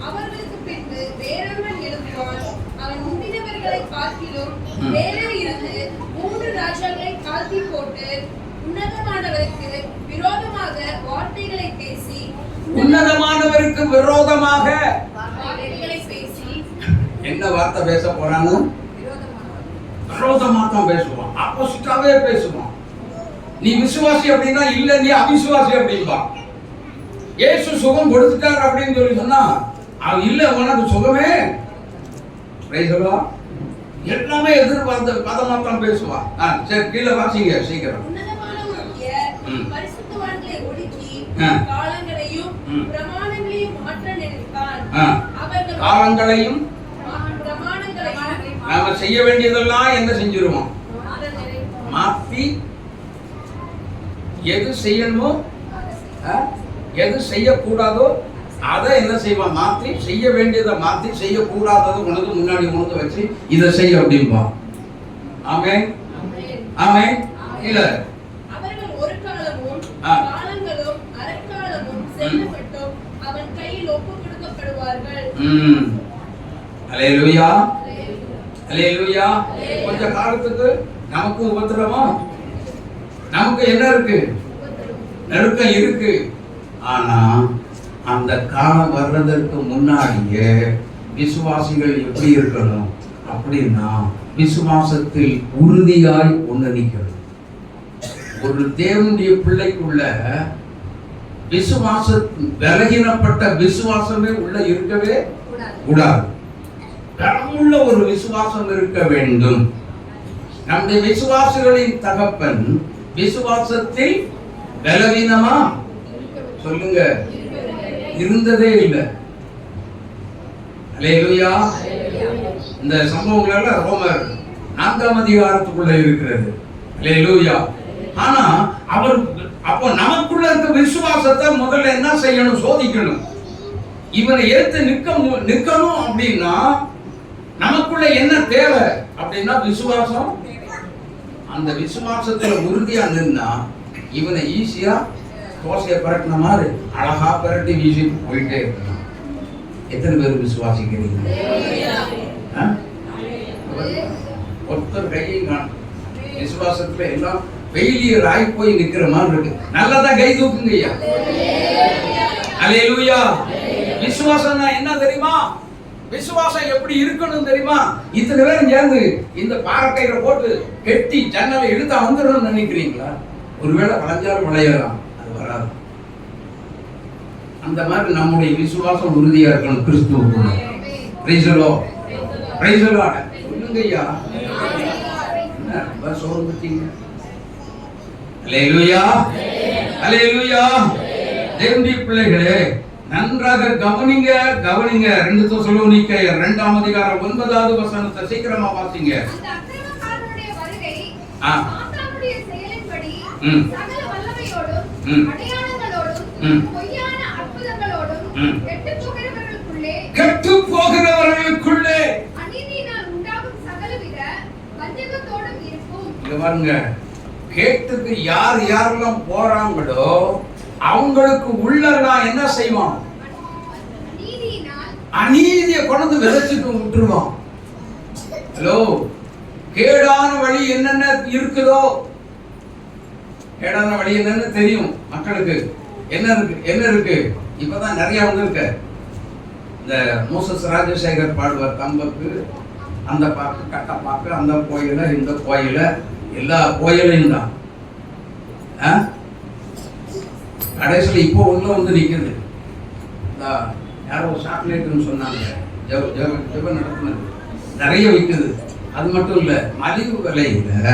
Speaker 2: அவர்களுக்கு பின்பு வேறொருவன் எழும்புவான். அவன் முந்தினவர்களை பார்க்கிலும் மேலே இருந்து 3 ராஜாக்களை தாழ்த்தி போட்டு உன்னதமானவருக்கு விரோதமாக வார்த்தைகளை பேசி
Speaker 3: உன்னதமானவருக்கு விரோதமாக
Speaker 2: வார்த்தைகளை பேசி
Speaker 3: என்ன வார்த்தை பேச போறாங்க? விரோதமா தான் பேசுவான், ஆப்போசிட்டாவே பேசுவான். நீ விசுவாசி அப்படின்னா இல்ல நீ அவிசுவாசி அப்படின்பா. இயேசு சுகம் கொடுத்துட்டார் அப்படின்னு சொல்லி சொன்னா அவன் இல்ல உனக்கு சுகமே எல்லாமே எதிர்பார்த்த பதமா தான் பேசுவான். சரி, கீழே வாசிங்க சீக்கிரம்.
Speaker 2: பரிசுத்தவான்களை ஒடுக்கி காலங்களையும் பிரமாணங்களையும் மாற்ற நினைத்தான்.
Speaker 3: காலங்களையும்
Speaker 2: பிரமாணங்களையும்
Speaker 3: நாம செய்ய வேண்டியதெல்லாம் என்ன செஞ்சிருவோம்? மாத்தி எது செய்யணுமோ எது செய்யக்கூடாதோ அதை என்ன செய்வான்? மாத்தி செய்ய வேண்டியதை மாத்தி செய்யக்கூடாததை உனக்கு முன்னாடி உணர்ந்து வச்சு இதை செய்ய அப்படின்பா. ஆமென் ஆமென். இல்ல
Speaker 2: அவர்கள் ஒரு காலமும் காலங்களும் அரைக்காலமும் செல்லப்பட்டும் அவன் கையில் ஒப்பு கொடுக்கப்படுவார்கள்.
Speaker 3: அல்லேலூயா அல்லேலூயா. கொஞ்ச காலத்துக்கு நமக்கு உபத்திரவம், நமக்கு என்ன இருக்கு? நெருக்கம் இருக்கு. ஆனா அந்த காலம் வர்றதற்கு முன்னாடியே விசுவாசிகள் எப்படி இருக்கணும் அப்படின்னா விசுவாசத்தில் உறுதியாய் உன்னதிக்கணும். ஒரு தேவனுடைய பிள்ளைக்குள்ள விசுவாச விலகினப்பட்ட விசுவாசமே உள்ள இருக்கவே கூடாது. பலமுள்ள ஒரு விசுவாசம் இருக்க வேண்டும். நம்முடைய விசுவாசிகளின் தகப்பன் விசுவாசத்தில் பலவீனமா சொல்லுங்க இருந்ததே இல்லை. அல்லேலூயா. இந்த சம்பவங்கள் எல்லாம் ரோமர் 4ஆம் அதிகாரத்துக்குள்ள இருக்கிறது. அல்லேலூயா. ஆனா அவர் அப்போ நமக்குள்ள இருக்க விசுவாசத்தை முதல்ல என்ன செய்யணும்? சோதிக்கணும். இவனை எடுத்து நிக்கணும் அப்படின்னா நமக்குள்ள என்ன தேவை அப்படின்னா விசுவாசம். அந்த விசுவாசத்துல உறுதியா நின்னா இவனை ஈஸியா தோசையை பரட்டின மாதிரி அழகா பரட்டி வீசிட்டு போயிட்டே இருக்கலாம். எத்தனை பேர் விசுவாசிக்கிறீங்க? ஒருத்தர் கையை காணும். விசுவாசத்துல எல்லாம் ஃபெயிலியர் ஆகி போய் நிக்கிற மாதிரி இருக்கு. நல்லதா கை தூக்குங்க ஐயா. அல்லேலூயா. விசுவாசம்னா என்ன தெரியுமா? விசுவாசம் எப்படி இருக்கணும் தெரியுமா? இத்தனை பேரும் சேர்ந்து இந்த பாறைக்கயிறை போட்டு கெட்டி ஜன்னலை இழுத்தா வந்துடணும்னு நினைக்கிறீங்களா? ஒருவேளை வளைஞ்சாலும் வளையலாம், அது வராது. அந்த மாதிரி நம்முடைய விசுவாசம் உறுதியா இருக்கணும். கிறிஸ்துவுக்குள்ள பிரைஸலோ பிரைஸலோ சொல்லுங்க ஐயா. ரொம்ப சோர்ந்துட்டீங்க. அல்லேலூயா அல்லேலூயா. தேவனுடைய பிள்ளைகளே நன்றாக கவனிங்க கவனிங்க. 2 தெசலோனிக்கேயர் 2ஆம் அதிகாரம் 9வது வசனத்தை சீக்கிரமா வாசிங்க.
Speaker 2: அந்த அக்கிரமக்காரனுடைய வருகை சாத்தானுடைய செயலின்படி சகல வல்லமையோடும் அடையாளங்களோடும் பொய்யான அற்புதங்களோடும் கெட்டுப் போகிறவர்களுக்குள்ளே அநீதியினால் உண்டாகும் சகலவித வஞ்சகத்தோடும் இருக்கும்.
Speaker 3: இங்க பாருங்க, கேட்டுக்கு யார் யாரெல்லாம் போறாங்களோ அவங்களுக்கு உள்ளெல்லாம் என்ன செய்வான்? அநீதியை கொண்டு விதைச்சிட்டு விட்டுருவான். ஹலோ, கேடான வழி என்னென்ன இருக்குதோ, கேடான வழி என்னன்னு தெரியும் மக்களுக்கு. என்ன இருக்கு இப்பதான் நிறைய இருக்கு. இந்த மோசஸ் ராஜசேகர் பாடுவார், கம்பக்கு அந்த பாக்கு கட்டப்பாக்கு அந்த கோயில இந்த கோயில எல்லா கோயிலையும் தான். கடைசியில் இப்போ உள்ள வந்து நிற்குது. யாரோ சாக்லேட்னு சொன்னாங்க, ஜெப நடத்துனது நிறைய விற்குது. அது மட்டும் இல்லை, மலிவு விலையில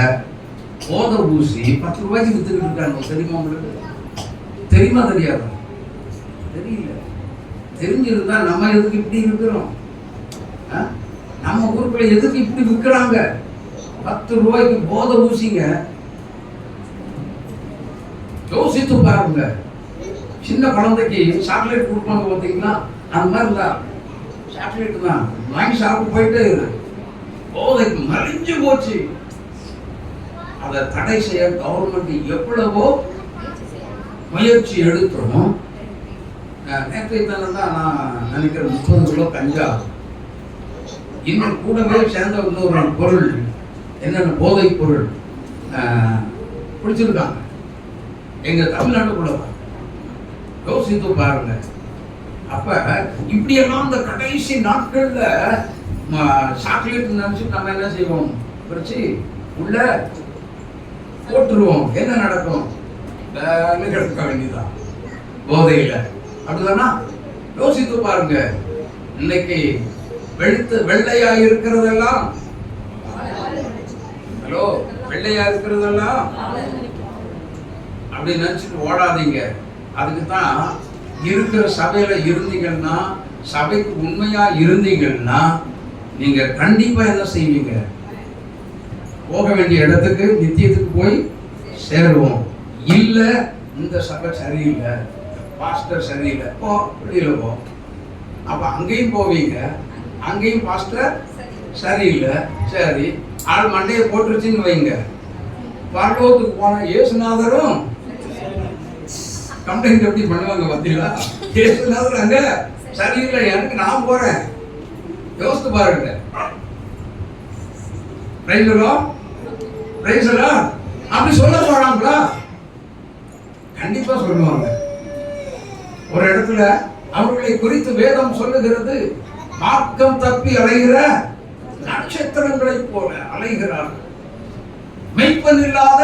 Speaker 3: போதை ஊசி 10 ரூபாய்க்கு வித்துக்கிட்டு இருக்காங்க. தெரியுமா உங்களுக்கு? தெரியுமா தெரியாதா? தெரியல. தெரிஞ்சிருந்தா நம்ம எதுக்கு இப்படி இருக்கிறோம்? நம்ம ஊருக்குள்ள எதுக்கு இப்படி விற்கிறாங்க? 10 ரூபாய்க்கு போதை ஊசிங்க. யோசித்து பாருங்க. சின்ன குழந்தைக்கு சாக்லேட் கொடுப்பாங்க பார்த்தீங்களா? அந்த மாதிரி தான் சாக்லேட் தான் வாங்கி சாப்பிட்டு போயிட்டே இருக்கு. போதைக்கு மறைஞ்சு போச்சு. அதை தடை செய்ய கவர்மெண்ட் எவ்வளவோ
Speaker 1: முயற்சி எடுத்தோம். நேற்றைய தினம் தான் நான் நினைக்கிறேன் 30 கிலோ கஞ்சா, இன்னும் கூடவே சேர்ந்த இன்னொரு பொருள், என்னென்ன போதை பொருள் பிடிச்சிருக்காங்க எங்க தமிழ்நாட்டுக்குள்ள. யோசித்து பாருங்க. அப்ப இப்படியெல்லாம் இந்த கடைசி நாட்கள்ல சாக்லேட் நினைச்சு நம்ம என்ன செய்வோம், பிரிச்சு உள்ள போட்டுருவோம். என்ன நடக்கும்? கிடக்க வேண்டியதான் போதையில. அப்படிதானா? யோசித்து பாருங்க. இன்னைக்கு வெள்ளையா இருக்கிறதெல்லாம், ஹலோ, வெள்ளையா இருக்கிறதெல்லாம் அப்படி நினைச்சிட்டு ஓடாதீங்க. அதுக்கு தான் இருக்கிற சபையில இருந்தீங்கன்னா, சபைக்கு உண்மையா இருந்தீங்கன்னா நீங்க கண்டிப்பா என்ன செய்வீங்க? போக வேண்டிய இடத்துக்கு, நித்தியத்துக்கு போய் சேருவோம். இல்ல இந்த சபை சரியில்லை, பாஸ்டர் சரியில்லை, போ வெளியில போ. அப்ப அங்கேயும் போவீங்க, அங்கேயும் பாஸ்டர் சரியில்லை. சரி, ஆள் மண்டையை போட்டுருச்சுன்னு வைங்க. பரலோகத்துக்கு போன இயேசுநாதரும் கம்ப்ளைண்ட் எப்படி பண்ணுவாங்க பார்த்தீங்களா? இயேசுநாதர் அங்க சரியில்லை, எனக்கு நான் போறேன். யோசித்து பாருங்க. அப்படி சொல்ல போறாங்களா? கண்டிப்பா சொல்லுவாங்க. ஒரு இடத்துல அவர்களை குறித்து வேதம் சொல்லுகிறது, மார்க்கம் தப்பி அலைகிற நட்சத்திரங்களைப் போல அலைகிறார்கள், மெய்ப்பன் இல்லாத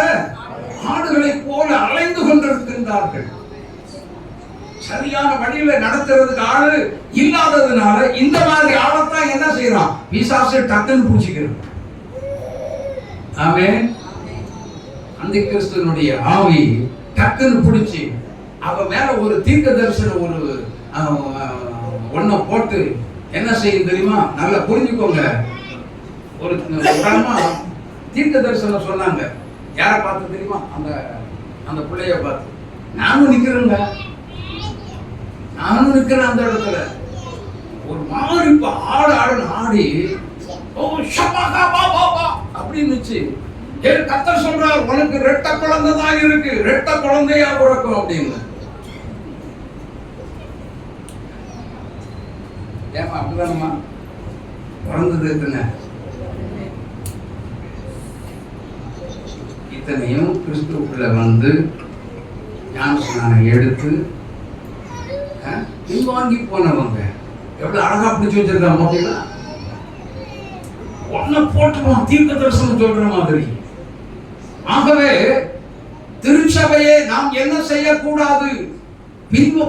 Speaker 1: ஆடுகளைப் போல அலைந்து கொண்டிருக்கின்றார்கள். சரியான வழியில நடத்துறதுக்கு ஆளு இல்லாததுனால இந்த மாதிரி ஆளத்தான் என்ன செய்யறான்? பிசாசு டக்குன்னு பிடிச்சிக்கிறது. ஆமென். அந்த கிறிஸ்துவனுடைய ஆவி டக்குன்னு பிடிச்சி அவ மேல ஒரு தீர்க்க தரிசனம் ஒரு ஒன்ன போட்டு என்ன செய்யும் தெரியுமா? நல்லா புரிஞ்சுக்கோங்க. ஒரு உதாரணமா தீர்க்க தரிசனம் சொன்னாங்க. யாரை பார்த்து தெரியுமா? அந்த பிள்ளைய பார்த்து. நானும் நிக்கிறேங்க, நானும் நிக்கிறேன் அந்த இடத்துல. ஒரு மாதிரி ஆடு ஆடி அப்படின்னு கர்த்தர் சொல்றார், உனக்கு ரெட்ட குழந்தை தான் இருக்கு, ரெட்ட குழந்தையா பிறக்கும் அப்படின்னு. ஏமா அப்படிதானம்மா பிறந்தது? இத்தனையும் கிறிஸ்துவுக்குள்ள வந்து ஞானஸ்நானம் எடுத்து பின்வாங்கி போனவங்க எவ்வளவு அழகா பிடிச்சு வச்சிருக்காங்க பார்த்தீங்களா? ஒன்ன போட்டுருவான் தீர்க்க தரிசனம் சொல்ற மாதிரி. ஆகவே திருச்சபையே நாம் என்ன செய்யக்கூடாது?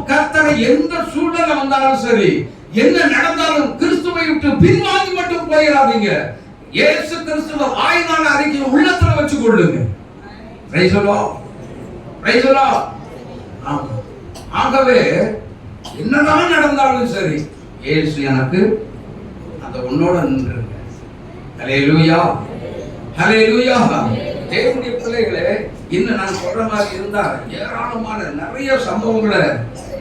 Speaker 1: கர்த்தரை எந்த சூழ்நிலை வந்தாலும் சரி, என்ன நடந்தாலும் கிறிஸ்துவை விட்டு பின்வாங்கி மட்டும் போயிடாதீங்க. இயேசு கிறிஸ்துவ வாயினால அறிக்கை உள்ளத்துல வச்சு கொள்ளுங்க. Price the Lord, price the Lord. ஆகவே என்னதான் நடந்தாலும் சரி, இயேசு எனக்கு அந்த உன்னோட நின்றுங்க. ஹல்லேலூயா, ஹல்லேலூயா. தேவனுடைய பிள்ளைகளே, இன்னும் நான் சொல்ற மாதிரி இருந்தா ஏராளமான நிறைய சம்பவங்களை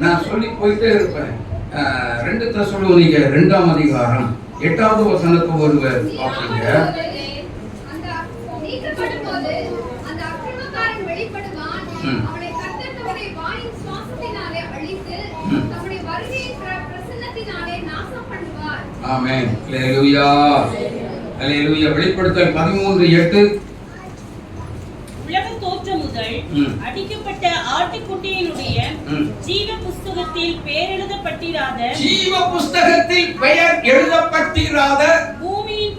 Speaker 1: நான் சொல்லி போயிட்டே இருப்பேன். 2 தெசலோனிக்க 2ஆம் அதிகாரம் 8வது வசனத்தை ஒருவர் பாப்பீங்க. ஆமென். ஹல்லேலூயா, ஹல்லேலூயா. வெளிப்படுத்தல் 13:8.
Speaker 4: உலக தோற்றம் முதல் அடிக்கப்பட்ட ஆட்டுக்குட்டியினுடைய ஜீவ புஸ்தகத்தில் பெயர் எழுதப்பட்டிராத பூமியின்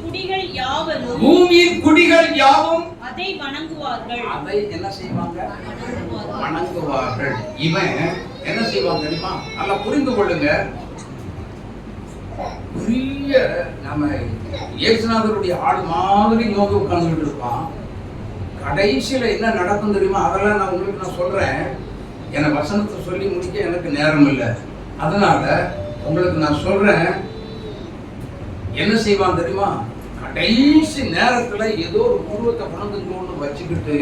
Speaker 4: குடிகள் யாவும் அதை வணங்குவார்கள்.
Speaker 1: அதை என்ன செய்வாங்க? வணங்குவார்கள். இவன் என்ன செய்வாங்க தெரியுமா? நல்லா புரிந்து கொள்ளுங்க. பெரிய நம்ம இயேசுநாதருடைய ஆடு மாதிரி நோக்கி உட்கார்ந்துட்டு இருப்பான். கடைசியில என்ன நடக்கும் தெரியுமா? அதெல்லாம் நான் உங்களுக்கு சொல்றேன். என வசனத்தை சொல்லி முடிக்க எனக்கு நேரம் இல்லை. அதனால உங்களுக்கு நான் சொல்றேன். என்ன செய்வான் தெரியுமா? கடைசி நேரத்துல ஏதோ ஒரு உருவத்தை கொண்டு வச்சுக்கிட்டு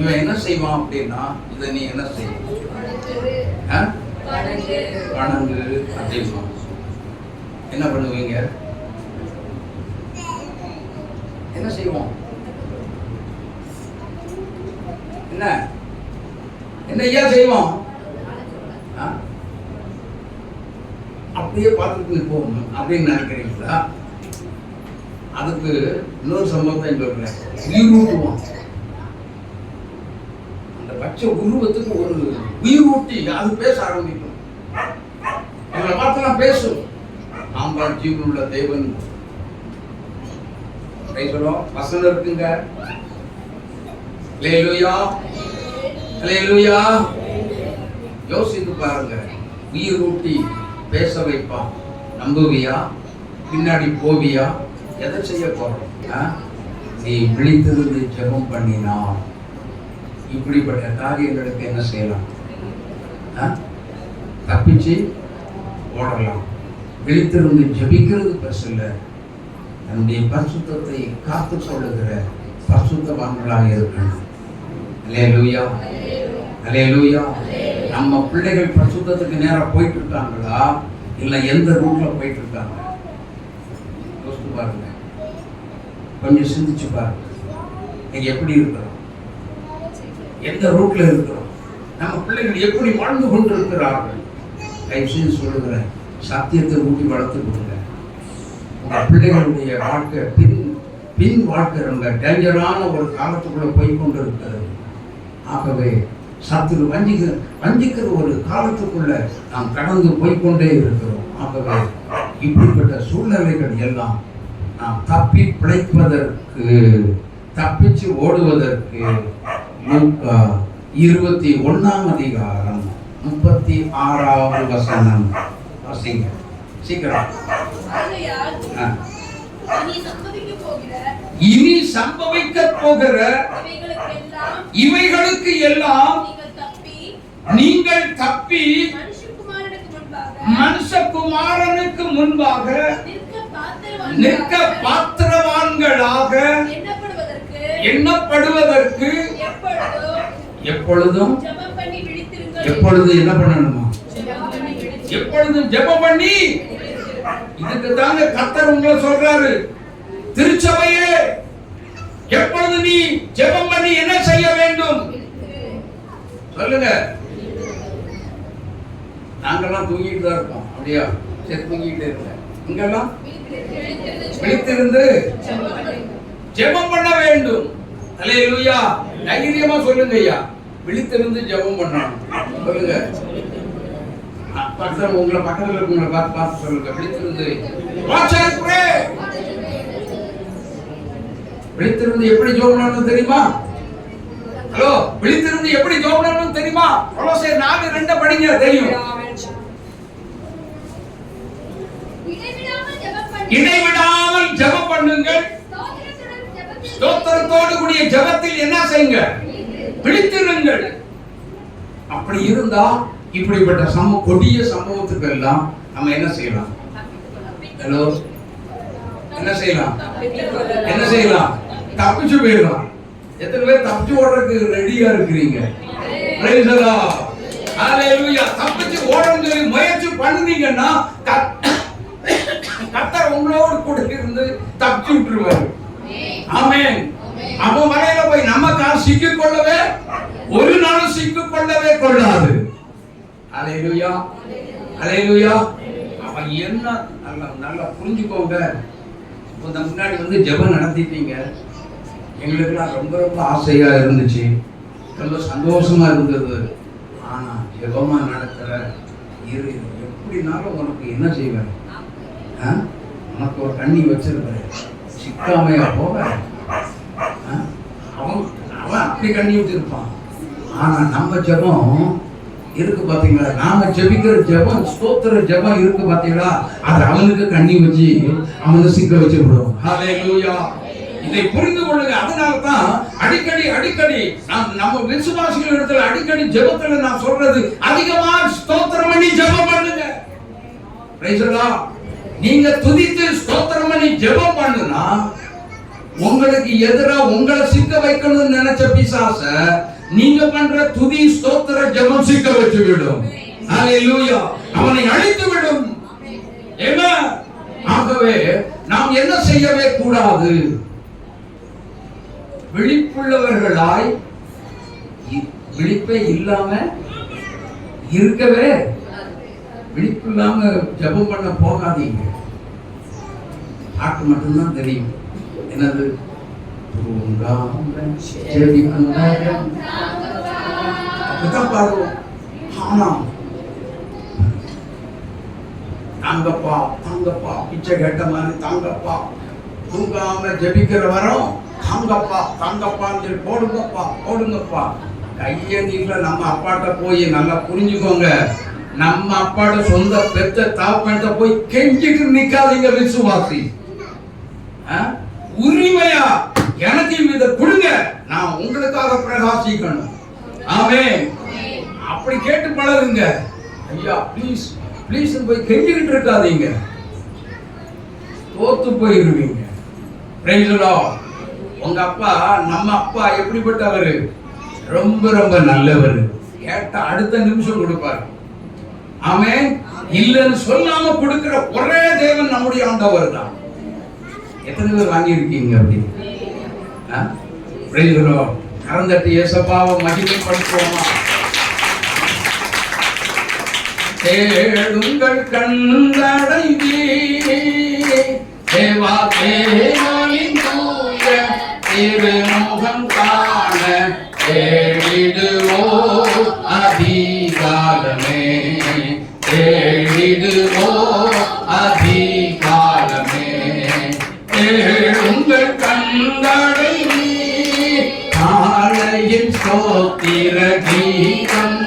Speaker 1: இவன் என்ன செய்வான் அப்படின்னா, இதை நீ என்ன செய்ய வணங்கு அப்படின்னா என்ன பண்ணுவீங்க? என்ன செய்வோம்? என்ன ஐயா செய்வோம்? அப்படியே பார்த்துட்டு போகணும் அப்படின்னு நினைக்கிறீங்களா? அதுக்கு இன்னொரு சம்பவத்தை சொல்றேன். உயிரூட்டுவோம். அந்த பச்சை உருவத்துக்கு ஒரு உயிரூட்டி அது பேச ஆரம்பிக்கும். எங்களை பார்த்தெல்லாம் பேசும். ஆம்பாள் ஜீவன் உள்ள தேவன் வசனம் இருக்குங்க. அல்லேலூயா, அல்லேலூயா. யோசித்து பாருங்க. உயிரூட்டி பேச வைப்பான். நம்புவியா? பின்னாடி போவியா? எதை செய்ய போறோம்? நீ விழித்திருந்து ஜெபம் பண்ணினா இப்படிப்பட்ட காரியங்களுக்கு என்ன செய்யலாம்? தப்பிச்சு ஓடலாம். விழித்திருந்து ஜெபிக்கிறது பெருசு இல்லை. நம்முடைய பரிசுத்தத்தை காத்து கொள்ளுகிற பரிசுத்தவான்களாக இருக்கணும். அல்லேலூயா, அல்லேலூயா. நம்ம பிள்ளைகள் பரிசுத்தத்துக்கு நேரா போயிட்டு இருக்காங்களா இல்ல எந்த ரூட்ல போயிட்டு இருக்காங்க? யோசிச்சு பாருங்க. கொஞ்சம் சிந்திச்சு பாருங்க. நீங்க எப்படி இருக்கிறோம்? எந்த ரூட்ல இருக்கிறோம்? நம்ம பிள்ளைகள் எப்படி வாழ்ந்து கொண்டு இருக்கிறார்கள்? தயவு செய்து சொல்லுகிறேன், சத்தியத்தை ஊட்டி வளர்த்து கொடுங்க. உங்க பிள்ளைகளுடைய வாழ்க்கை பின் வாழ்க்கை ரொம்ப டேஞ்சரான ஒரு காலத்துக்குள்ள போய் கொண்டு இருக்கிறது. ஆகவே சத்துரு வஞ்சிக்கிற ஒரு காலத்துக்குள்ள நாம் கடந்து போய்கொண்டே இருக்கிறோம். ஆகவே இப்படிப்பட்ட சூழ்நிலைகள் எல்லாம் நாம் தப்பி பிழைப்பதற்கு, தப்பிச்சு ஓடுவதற்கு லூக்கா 21ஆம் அதிகாரம் 36வது வசனம் வாசிங்க சீக்கிரம். இனி சம்பவிக்க போகிற இவைகளுக்கு எல்லாம் நீங்கள் தப்பி மனுஷகுமாரனுக்கு முன்பாக நிற்க பாத்திரவான்களாக எண்ணப்படுவதற்கு எப்பொழுதும் எப்பொழுது என்ன பண்ணணுமா? எப்பொழுதும் ஜெபம் பண்ணி. இதுக்கு தாங்க கர்த்தர் உங்களை சொல்றாரு, திருச்சபையே எப்பொழுது நீ ஜெபம் பண்ணி என்ன செய்ய வேண்டும் சொல்லுங்க. நாங்கெல்லாம் தூங்கிட்டு தான் இருக்கோம். அப்படியா? சரி, தூங்கிட்டே இருக்க. இங்கெல்லாம் விழித்திருந்து ஜெபம் பண்ண வேண்டும். அல்லேலூயா. தைரியமா சொல்லுங்க ஐயா, விழித்திருந்து ஜெபம் பண்ணணும். சொல்லுங்க. பக்கத்துல உங்களை பக்கத்துல இருக்கவங்களை பார்த்து சொல்லுங்க, விழித்திருந்து watch and pray. விழித்திருந்து எப்படி ஜெபம் பண்ணணும் தெரியுமா? ஹலோ, விழித்திருந்து எப்படி ஜெபம் பண்ணணும் தெரியுமா? கொலோசியர் 4:2 படிங்க, தெரியும். இடைவிடாமல் ஜெபம் பண்ணுங்கள். ஸ்தோத்திரத்தோடு கூடிய ஜெபத்தில் என்ன செய்யுங்க? விழித்திருங்கள். அப்படி இருந்தா இப்படிப்பட்ட கொடிய சம்பவத்துக்கு எல்லாம் நம்ம என்ன செய்யலாம்? ஹலோ, என்ன செய்யலாம்? என்ன செய்யலாம்? தப்பிச்சு போயிடலாம். எத்தனை பேர் தப்பிச்சு ஓடுறதுக்கு ரெடியா இருக்கிறீங்க? Praise the lord. ஹalleluya. தப்பிச்சு ஓடணும்னு சொல்லி முயற்சி பண்ணுனீங்கன்னா கர்த்தர் உங்களோடு கூட இருந்து தப்பிச்சு விட்டுருவாரு. ஆமென். அவன் வலையில போய் நம்ம கால் சிக்கிக் கொள்ளவே ஒரு நாளும் சிக்கிக் கொள்ளவே கொள்ளாது. ஹalleluya, ஹalleluya. அவன் என்ன நல்லா புரிஞ்சுக்கோங்க. இப்போ முன்னாடி ஜெபம் நடத்திட்டீங்க. எங்களுக்குலாம் ரொம்ப ரொம்ப ஆசையா இருந்துச்சு, ரொம்ப சந்தோஷமா இருந்தது. ஆனா ஜெபமா நடக்கிற இரு எப்படினாலும் உனக்கு என்ன செய்வேன்? உனக்கு ஒரு கண்ணி வச்சிருக்கிறேன், சிக்காமையா போக. அவன் அப்படி கண்ணி வச்சிருப்பான். ஆனா நம்ம ஜெபம் இருக்கு பாத்தீங்களா? நாம ஜெபிக்கிற ஜெபம், ஸ்தோத்திர ஜெபம் இருக்கு பாத்தீங்களா? அது அவனுக்கு கண்ணி வச்சு அவனை சிக்க வச்சு விடுவோம். ஹalleluya. இதை புரிந்து கொள்ளுங்க. அதனால தான் அடிக்கடி நம்ம விசுவாசிகள் இடத்துல அடிக்கடி ஜெபத்துல நான் சொல்றது, அதிகமா ஸ்தோத்திரம் பண்ணி ஜெபம் பண்ணுங்க. Price the Lord. நீங்க துதித்து ஸ்தோத்திரம் பண்ணி ஜெபம் பண்ணுனா உங்களுக்கு எதிரா உங்களை சிக்க வைக்கணும்னு நினைச்ச பிசாச நீங்க பண்ற துதி ஸ்தோத்திர ஜெபம் சிக்க வச்சு விடும். ஹalleluya. அவனை அழித்து விடும். ஆமென். ஆகவே நாம் என்ன செய்யவே கூடாது? விழிப்புள்ளவர்களாய், விழிப்பே இல்லாம இருக்கவே விழிப்பு இல்லாம ஜெபம் பண்ண போகாதீங்க. பாட்டு மட்டும்தான் தெரியும். என்னது? அப்படிதான் பாடுவோம். ஆனா தாங்கப்பா தாங்கப்பா, பிச்சை கேட்ட மாதிரி தாங்கப்பா, தூங்காம ஜெபிக்கிற வரோம் தாங்கப்பா தாங்கப்பான்னு சொல்லி போடுங்கப்பா போடுங்கப்பா. கையேந்தில நம்ம அப்பாட்ட போய் நல்லா புரிஞ்சுக்கோங்க, நம்ம அப்பாட்ட சொந்த பெத்த தாப்பன்ட்ட போய் கெஞ்சிட்டு நிக்காதீங்க விசுவாசி. உரிமையா எனக்கு இதை கொடுங்க, நான் உங்களுக்காக பிரகாசிக்கணும். ஆமென். அப்படி கேட்டு பழகுங்க. ஐயா ப்ளீஸ் ப்ளீஸ் போய் கெஞ்சிக்கிட்டு இருக்காதீங்க, தோத்து போயிருவீங்க. Price the Lord. உங்க அப்பா நம்ம அப்பா எப்படிப்பட்டவர்? ரொம்ப ரொம்ப நல்லவர். கேட்ட அடுத்த நிமிஷம் கொடுப்பார். ஆமென். இல்லன்னு சொல்லாம கொடுக்கிற ஒரே தேவன் நம்முடைய ஆண்டவர் தான். எத்தனை பேர் வாங்கி இருக்கீங்க அப்படி? Praise the lord. கரந்தட்டி இயேசுவாவை மகிமைப்படுத்துவோமா? தேடுங்கள் கண்டடைந்தே தேவா தேவனின் தூய திருமுகம் காண தேடிடுவோ அதிகாலமே தேடிடுவோ அதிகாலமே. தேடுங்கள் கண்டடைந்தே காலையின் ஸ்தோத்திர கீதம்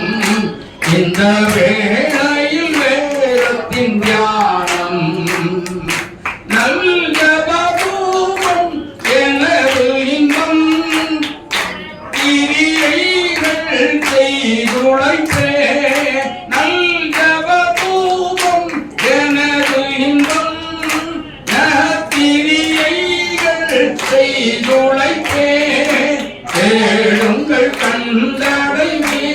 Speaker 1: இந்த வேளையில் வேதத்தின் தியானம் நல்லபூமம் எனது இன்பம் கிரியைகள் செய்துழைத்தே நல்லபூமம் எனது இன்பம் கிரியைகள் செய்துழைத்தே தேடுங்கள் கண்டடைவே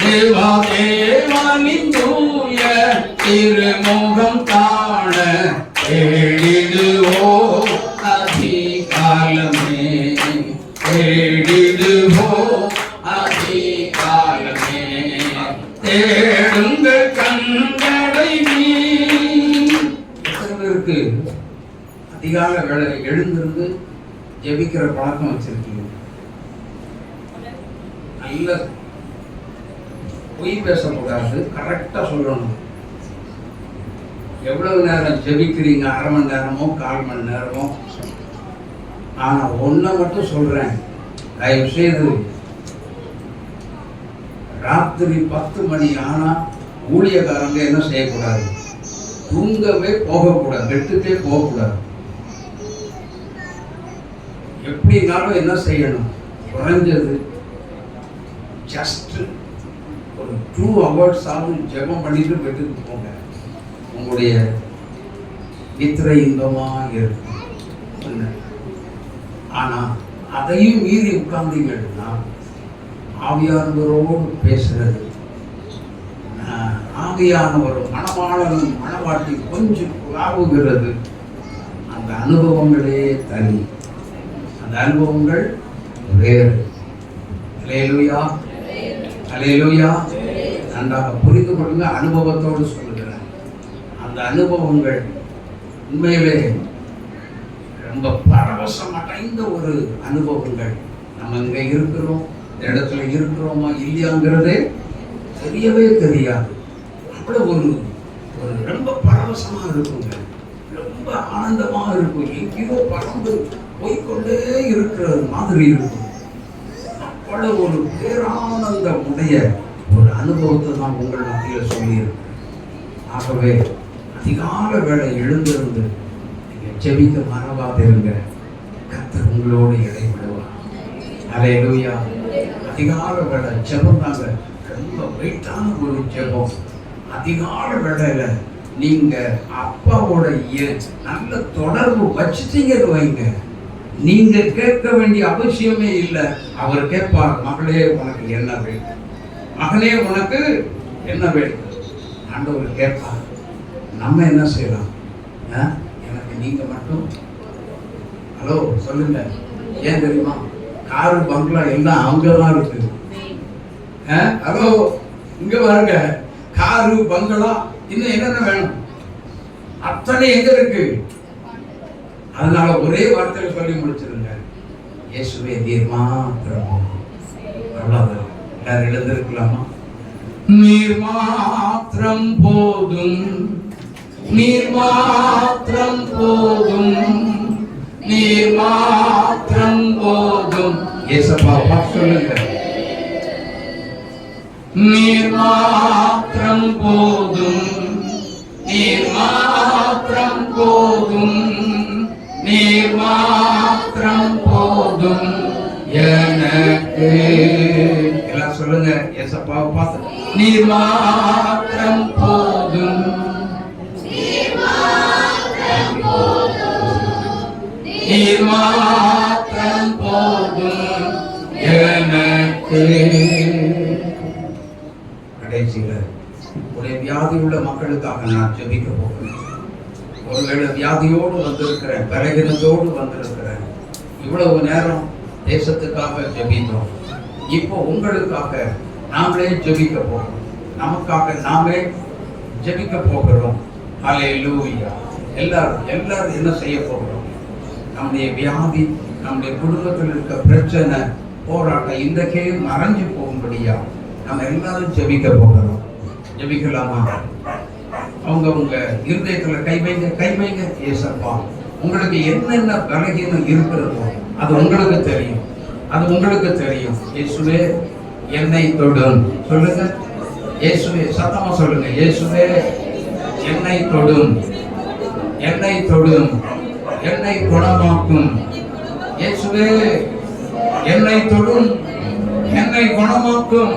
Speaker 1: தேவா தேவனின் தூய திருமுகம் காண தேடிடுவோ அதிகாலமே தேடிடுவோ அதிகாலமே. தேடுங்கள் கண்டடைவே. எத்தனை பேருக்கு அதிகால வேளை எழுந்திருந்து ஜெபிக்கிற பழக்கம் வச்சிருக்கீங்க? நல்ல பொய் பேசக்கூடாது, கரெக்டா சொல்லணும். எவ்வளவு நேரம் ஜெபிக்கிறீங்க? அரை மணி நேரமோ 1/4 மணி நேரமோ. ஆனா ஒன்ன மட்டும் சொல்றேன், தயவு செய்து ராத்திரி 10 மணி ஆனா ஊழியக்காரங்க என்ன செய்யக்கூடாது? தூங்கவே போகக்கூடாது, வெட்டுக்கே போகக்கூடாது. எப்படினாலும் என்ன செய்யணும்? குறைஞ்சது ஜஸ்ட் ஒரு 2 hours ஆகும் ஜெபம் பண்ணிட்டு பெற்றுக்கு போங்க. உங்களுடைய நித்திரை இன்பமா இருக்கும். ஆனா அதையும் மீறி உட்கார்ந்தீங்கன்னா ஆவியானவரோடு பேசுறது, ஆவியானவர் மணவாளனும் மணவாட்டி கொஞ்சம் உலாவுகிறது, அந்த அனுபவங்களே தனி. அந்த அனுபவங்கள் வேறு. அல்லேலூயா அல்லேலூயா. நன்றாக புரிந்து கொள்ளுங்க. அனுபவத்தோடு சொல்லுகிறேன். அந்த அனுபவங்கள் உண்மையிலே ரொம்ப பரவசம் அடைந்த ஒரு அனுபவங்கள். நம்ம இங்க இருக்கிறோம், இந்த இடத்துல இருக்கிறோமா இல்லையாங்கிறதே தெரியவே தெரியாது. அவ்வளவு ஒரு ரொம்ப பரவசமா இருக்குங்க, ரொம்ப ஆனந்தமாக இருக்கும். எங்கேயோ பறந்து போய்கொண்டே இருக்கிற மாதிரி இருக்கும். அவ்வளவு ஒரு பேரானந்தமுடைய ஒரு அனுபவத்தை தான் உங்கள் மத்தியில் சொல்லியிருக்கேன். ஆகவே அதிகால வேளை எழுந்திருந்து நீங்கள் ஜெபிக்க மறவாதிருங்க. கர்த்தர் உங்களோடு இடைவிடுவார். அல்லேலூயா. அதிகால வேளை ஜெபம் தாங்க ரொம்ப வெயிட்டான ஒரு ஜெபம். அதிகால வேளையில நீங்க அப்பாவோட நல்ல தொடர்பு வச்சுட்டீங்கன்னு வைங்க, நீங்க கேட்க வேண்டிய அவசியமே இல்லை. அவர் கேட்பார், மகளே உனக்கு என்ன வேண்டும், மகனே உனக்கு என்ன வேண்டும். ஆண்டவர் கேட்பார். நம்ம என்ன செய்யலாம்? எனக்கு நீங்க மட்டும் ஹலோ சொல்லுங்க. ஏன் தெரியுமா? காரு பங்களா எல்லாம் அங்கதான் இருக்கு. ஹலோ இங்க பாருங்க, காரு, பங்களா, இன்னும் என்னென்ன வேணும்? அத்தனை எங்க இருக்கு? அதனால ஒரே வார்த்தையில சொல்லி முடிச்சிருங்க, இயேசுவே நீர் மாத்திரம். அவ்வளவுதான். எல்லாரும் எழுந்திருக்கலாமா? நீர் மாத்திரம் போதும், நீர் மாத்திரம் போதும், நீர் மாத்திரம் போதும். ஏசப்பா பார்த்து சொல்லுங்க, நீர் மாத்திரம் போதும், நீர் மாத்திரம் போதும், நீர் மாத்திரம் போதும் எனக்கு. எல்லாம் சொல்லுங்க, ஏசப்பாவை பார்த்து, நீர் மாத்திரம் போதும், நீர் மாத்திரம் போதும் எனக்கு. கடைசியில ஒரு வியாதி உள்ள மக்களுக்காக நான் ஜெபிக்க போகிறேன். ஒருவேளை வியாதியோடு வந்திருக்கிறேன், பலகீனத்தோடு வந்திருக்கிறேன். இவ்வளவு நேரம் தேசத்துக்காக ஜெபித்தோம். இப்போ உங்களுக்காக நாமளே ஜெபிக்க போகிறோம். நமக்காக நாமே ஜெபிக்க போகிறோம். ஹல்லேலூயா. எல்லாரும் என்ன செய்ய போகிறோம்? நம்முடைய வியாதி, நம்முடைய குடும்பத்தில் இருக்க பிரச்சனை, போராட்டம் இன்றைக்கே மறைஞ்சு போகும்படியா நம்ம எல்லாரும் ஜெபிக்க போகிறோம். ஜெபிக்கலாமா? அவங்க இருதயத்துல கை வைங்க. ஏசப்பா, உங்களுக்கு என்னென்ன பலகீனம் இருக்கிறதோ அது உங்களுக்கு தெரியும், அது உங்களுக்கு தெரியும். இயேசுவே என்னை தொடும். சொல்லுங்க, இயேசுவே, சத்தமா சொல்லுங்க, இயேசுவே என்னை தொடும், என்னை தொடும், என்னை குணமாக்கும். இயேசுவே என்னை தொடும், என்னை குணமாக்கும்,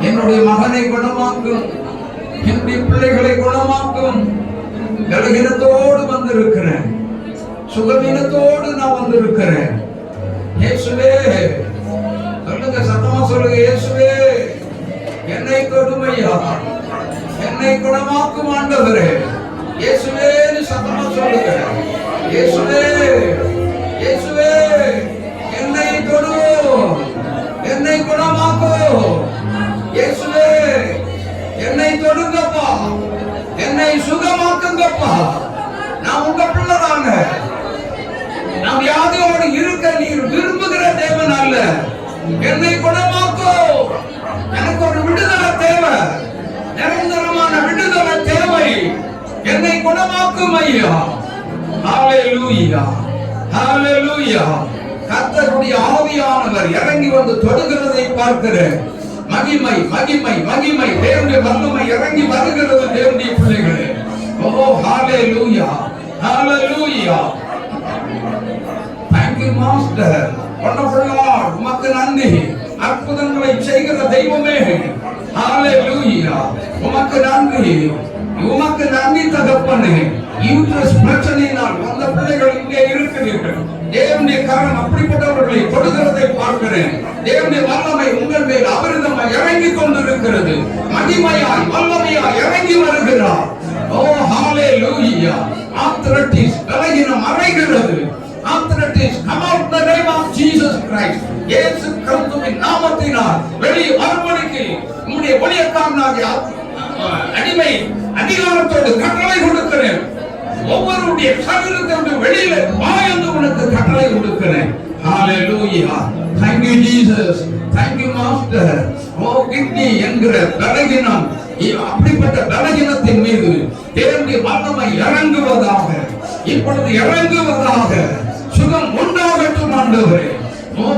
Speaker 1: என்னுடைய மகனை குணமாக்கும், என்னுடைய பிள்ளைகளை குணமாக்கும். பலகீனத்தோடு வந்திருக்கிறேன், சுகவீனத்தோடு நான் வந்திருக்கிறேன். இயேசுவே சொல்லுங்க, சத்தமா சொல்லுங்க, இயேசுவே என்னை தொடுமையா, என்னை குணமாக்கும் ஆண்டவரே. இயேசுவே சத்தமா சொல்லுங்க, இயேசுவே, இயேசுவே என்னை தொடு, என்னை குணமாக்கும். இயேசுவே என்னை தொடுங்கப்பா, என்னை சுகமாக்குங்கப்பா. நான் உங்க பிள்ளைதாங்க. நான் வியாதியோடு இருக்க நீர் விரும்புகிற தேவன் அல்ல. என்னை குணமாக்கும். எனக்கு ஒரு விடுதலை தேவை, நிரந்தரமான விடுதலை தேவை. என்னை குணமாக்கும் ஐயா. ஹல்லேலூயா, ஹல்லேலூயா. கர்த்தருடைய ஆவியானவர் இறங்கி வந்து தொடுகிறதை பார்க்கிறேன். மகிமை, மகிமை, மகிமை, தேவனுடைய வல்லமை இறங்கி வருகிறது தேவனுடைய பிள்ளைகளே. ஓ ஹல்லேலூயா, ஹல்லேலூயா. Thank you master, wonderful Lord. உமக்கு நன்றி. அற்புதங்களை செய்கிற தெய்வமே, ஹல்லேலூயா. உமக்கு நன்றி, உமக்கு நன்றி தகப்பனே. யூட்ரஸ் பிரச்சனையினால் வந்த பிள்ளைகள் இங்கே இருக்கிறீர்கள். தேவனுடைய கரம் அப்படிப்பட்டவர்களை தொடுகிறதை பார்க்கிறேன். தேவனுடைய வல்லமை உங்கள் மேல் அபரிதமாய் இறங்கி கொண்டிருக்கிறது. மகிமையாய் வல்லமையாய் இறங்கி வருகிறார். ஓ ஹல்லேலூயா. ஆர்த்ரைட்டிஸ் பலகீனம் மறைகிறது. Arthritis, come out in the name of Jesus Christ. இயேசு கிறிஸ்துவின் நாமத்தினால் வெளியே வரும்படிக்கு உம்முடைய ஒளியக்காரனாகிய அடிமை அதிகாரத்தோடு கட்டளை கொடுக்கிறேன். ஒவ்வொருடைய சரீரத்தோடு வெளியில வா என்று உனக்கு கட்டளை கொடுக்கிறேன். Hallelujah. Thank you Jesus. Thank you master. ஓ கிட்னி என்கிற பலகீனம், அப்படிப்பட்ட பலகீனத்தின் மீது தேவனுடைய வல்லமை இறங்குவதாக, இப்பொழுது இறங்குவதாக. சுகம் உண்டாகட்டும் ஆண்டவரே.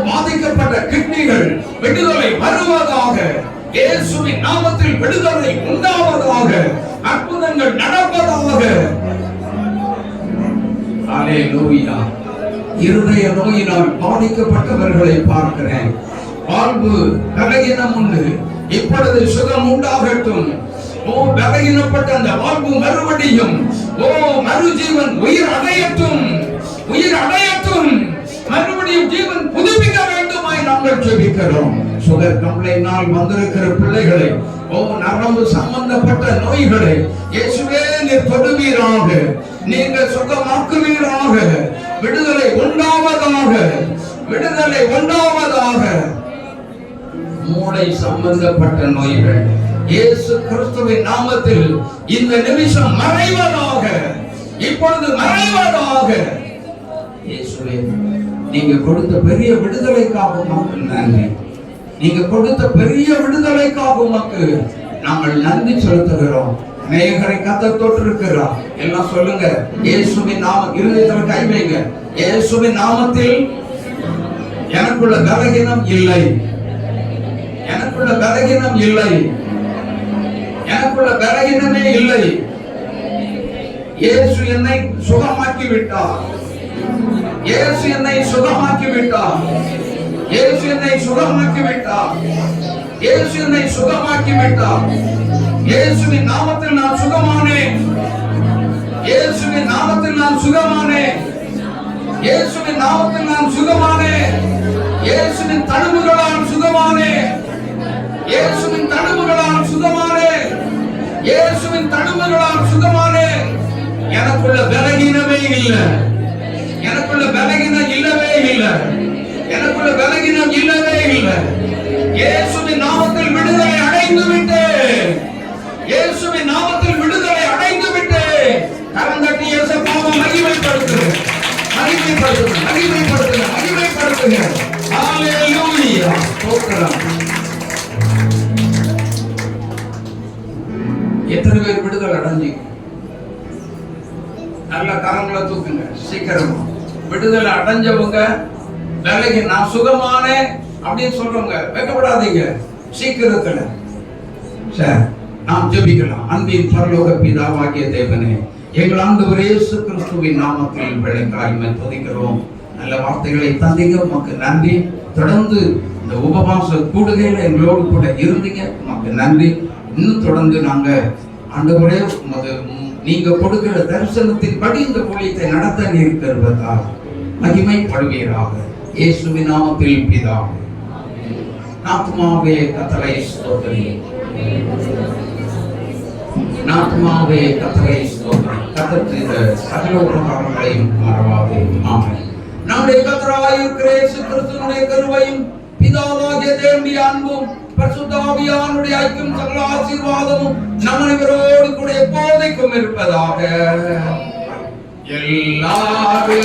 Speaker 1: பாதிக்கப்பட்ட கிட்னிகள் விடுதலை வருவதாக. இயேசுவின் நாமத்தில் விடுதலை உண்டாவதாக. அற்புதங்கள் நடப்பதாக. ஹல்லேலூயா. இருதய நோயினால் பாதிக்கப்பட்டவர்களை பார்க்கிறேன். வாழ்வு பலகீனம் உண்டு, இப்பொழுது சுகம் உண்டாகட்டும். ஓ பலகீனப்பட்ட அந்த வாழ்வு மறுபடியும் ஓ மறுஜீவன் உயிர் அடையட்டும், உயிர் அடையட்டும். மறுபடியும் ஜீவன் புதுப்பிக்க வேண்டுமாய் நாங்கள் ஜெபிக்கிறோம். சுகர் கம்ப்ளைன்னால் வந்திருக்கிற பிள்ளைகளை, ஓ நரம்பு சம்பந்தப்பட்ட நோய்களை இயேசுவே நீர் தொடுவீராக, நீங்கள் சுகமாக்குவீராக. விடுதலை உண்டாவதாக, விடுதலை உண்டாவதாக. மூளை சம்பந்தப்பட்ட நோய்கள் இயேசு கிறிஸ்துவின் நாமத்தில் இந்த நிமிஷம் மறைவதாக, இப்பொழுது மறைவதாக. இயேசுவே, நீங்க கொடுத்த பெரிய விடுதலைக்காக உமக்கு நன்றி. நீங்க கொடுத்த பெரிய விடுதலைக்காக உமக்கு நாங்கள் நன்றி செலுத்துகிறோம். அநேகரை கத்தர் தொட்டிருக்கிறார். எல்லாம் சொல்லுங்க, இயேசுவின் நாமம். இருதயத்தில் கை வைங்க. இயேசுவின் நாமத்தில் எனக்குள்ள பலகீனம் இல்லை, எனக்குள்ள பலகீனம் இல்லை, எனக்குள்ள பலகீனமே இல்லை. இயேசு என்னை சுகமாக்கி விட்டார். இயேசு என்னை சுகமாக்கி விட்டார். இயேசு என்னை சுகமாக்கி விட்டார். இயேசு என்னை சுகமாக்கி விட்டார். இயேசுவின் நாமத்தில் நான் சுகமானேன். இயேசுவின் நாமத்தில் நான் சுகமானேன். இயேசுவின் நாமத்தில் நான் சுகமானேன். இயேசுவின் தழும்புகளால் சுகமானேன். இயேசுவின் தழும்புகளால் சுகமானேன். இயேசுவின் தழும்புகளால் சுகமானேன். எனக்குள்ள பலகீனமே இல்லை, எனக்குள்ள பலகீனம் இல்லவே இல்லை, எனக்குள்ள பலகீனம் இல்லவே இல்லை. இயேசுவின் நாமத்தில் விடுதலை அடைந்து விட்டேன். இயேசுவின் நாமத்தில் விடுதலை அடைந்து விட்டேன். கரந்தட்டி இயேசுவை மகிமைப்படுத்துங்க, மகிமைப்படுத்துங்க, மகிமைப்படுத்துங்க, மகிமைப்படுத்துங்க. ஹalleluya. ஸ்தோத்திரம். எத்தனை பேர் விடுதலை அடைஞ்சீங்க? நல்ல கரங்களை தூக்குங்க சீக்கிரமா. விடுதலை அடைஞ்சவங்க, வேலைக்கு நான் சுகமானேன் அப்படின்னு சொல்றவங்க வெட்கப்படாதீங்க. சீக்கிரத்துல சார் நாம் ஜெபிக்கலாம். அன்பின் பரலோக பிதாவாகிய தேவனே, எங்கள் ஆண்டவர் இயேசு கிறிஸ்துவின் நாமத்தில் விளைக்காய்மை துதிக்கிறோம். நல்ல வார்த்தைகளை தந்தீங்க, உமக்கு நன்றி. தொடர்ந்து இந்த உபவாச கூடுகையில் எங்களோடு கூட இருந்தீங்க, உமக்கு நன்றி. இன்னும் தொடர்ந்து நாங்க ஆண்டவரே உமது நீங்க கொடுக்கிற தரிசனத்தின்படி இந்த ஊழியத்தை நடத்த நீர் தருவதால் மகிமைப்படுவீராக. இயேசுவின் நாமத்தில் பிதாவே. ஆத்மாவே கர்த்தரை ஸ்தோத்திரி, ஆத்மாவே கர்த்தரை ஸ்தோத்திரி. கர்த்தர் செய்த சகல உபகாரங்களையும் மறவாதே. ஆமென். நம்முடைய கர்த்தராகிய இயேசு கிறிஸ்துவினுடைய கிருபையும் பிதாவாகிய தேவனுடைய அன்பும் பரிசுத்த ஆவியானவருடைய ஐக்கியம் சகல ஆசீர்வாதமும் நம் அனைவரோடு கூட எப்போதைக்கும் இருப்பதாக. எல்லாருக்கும்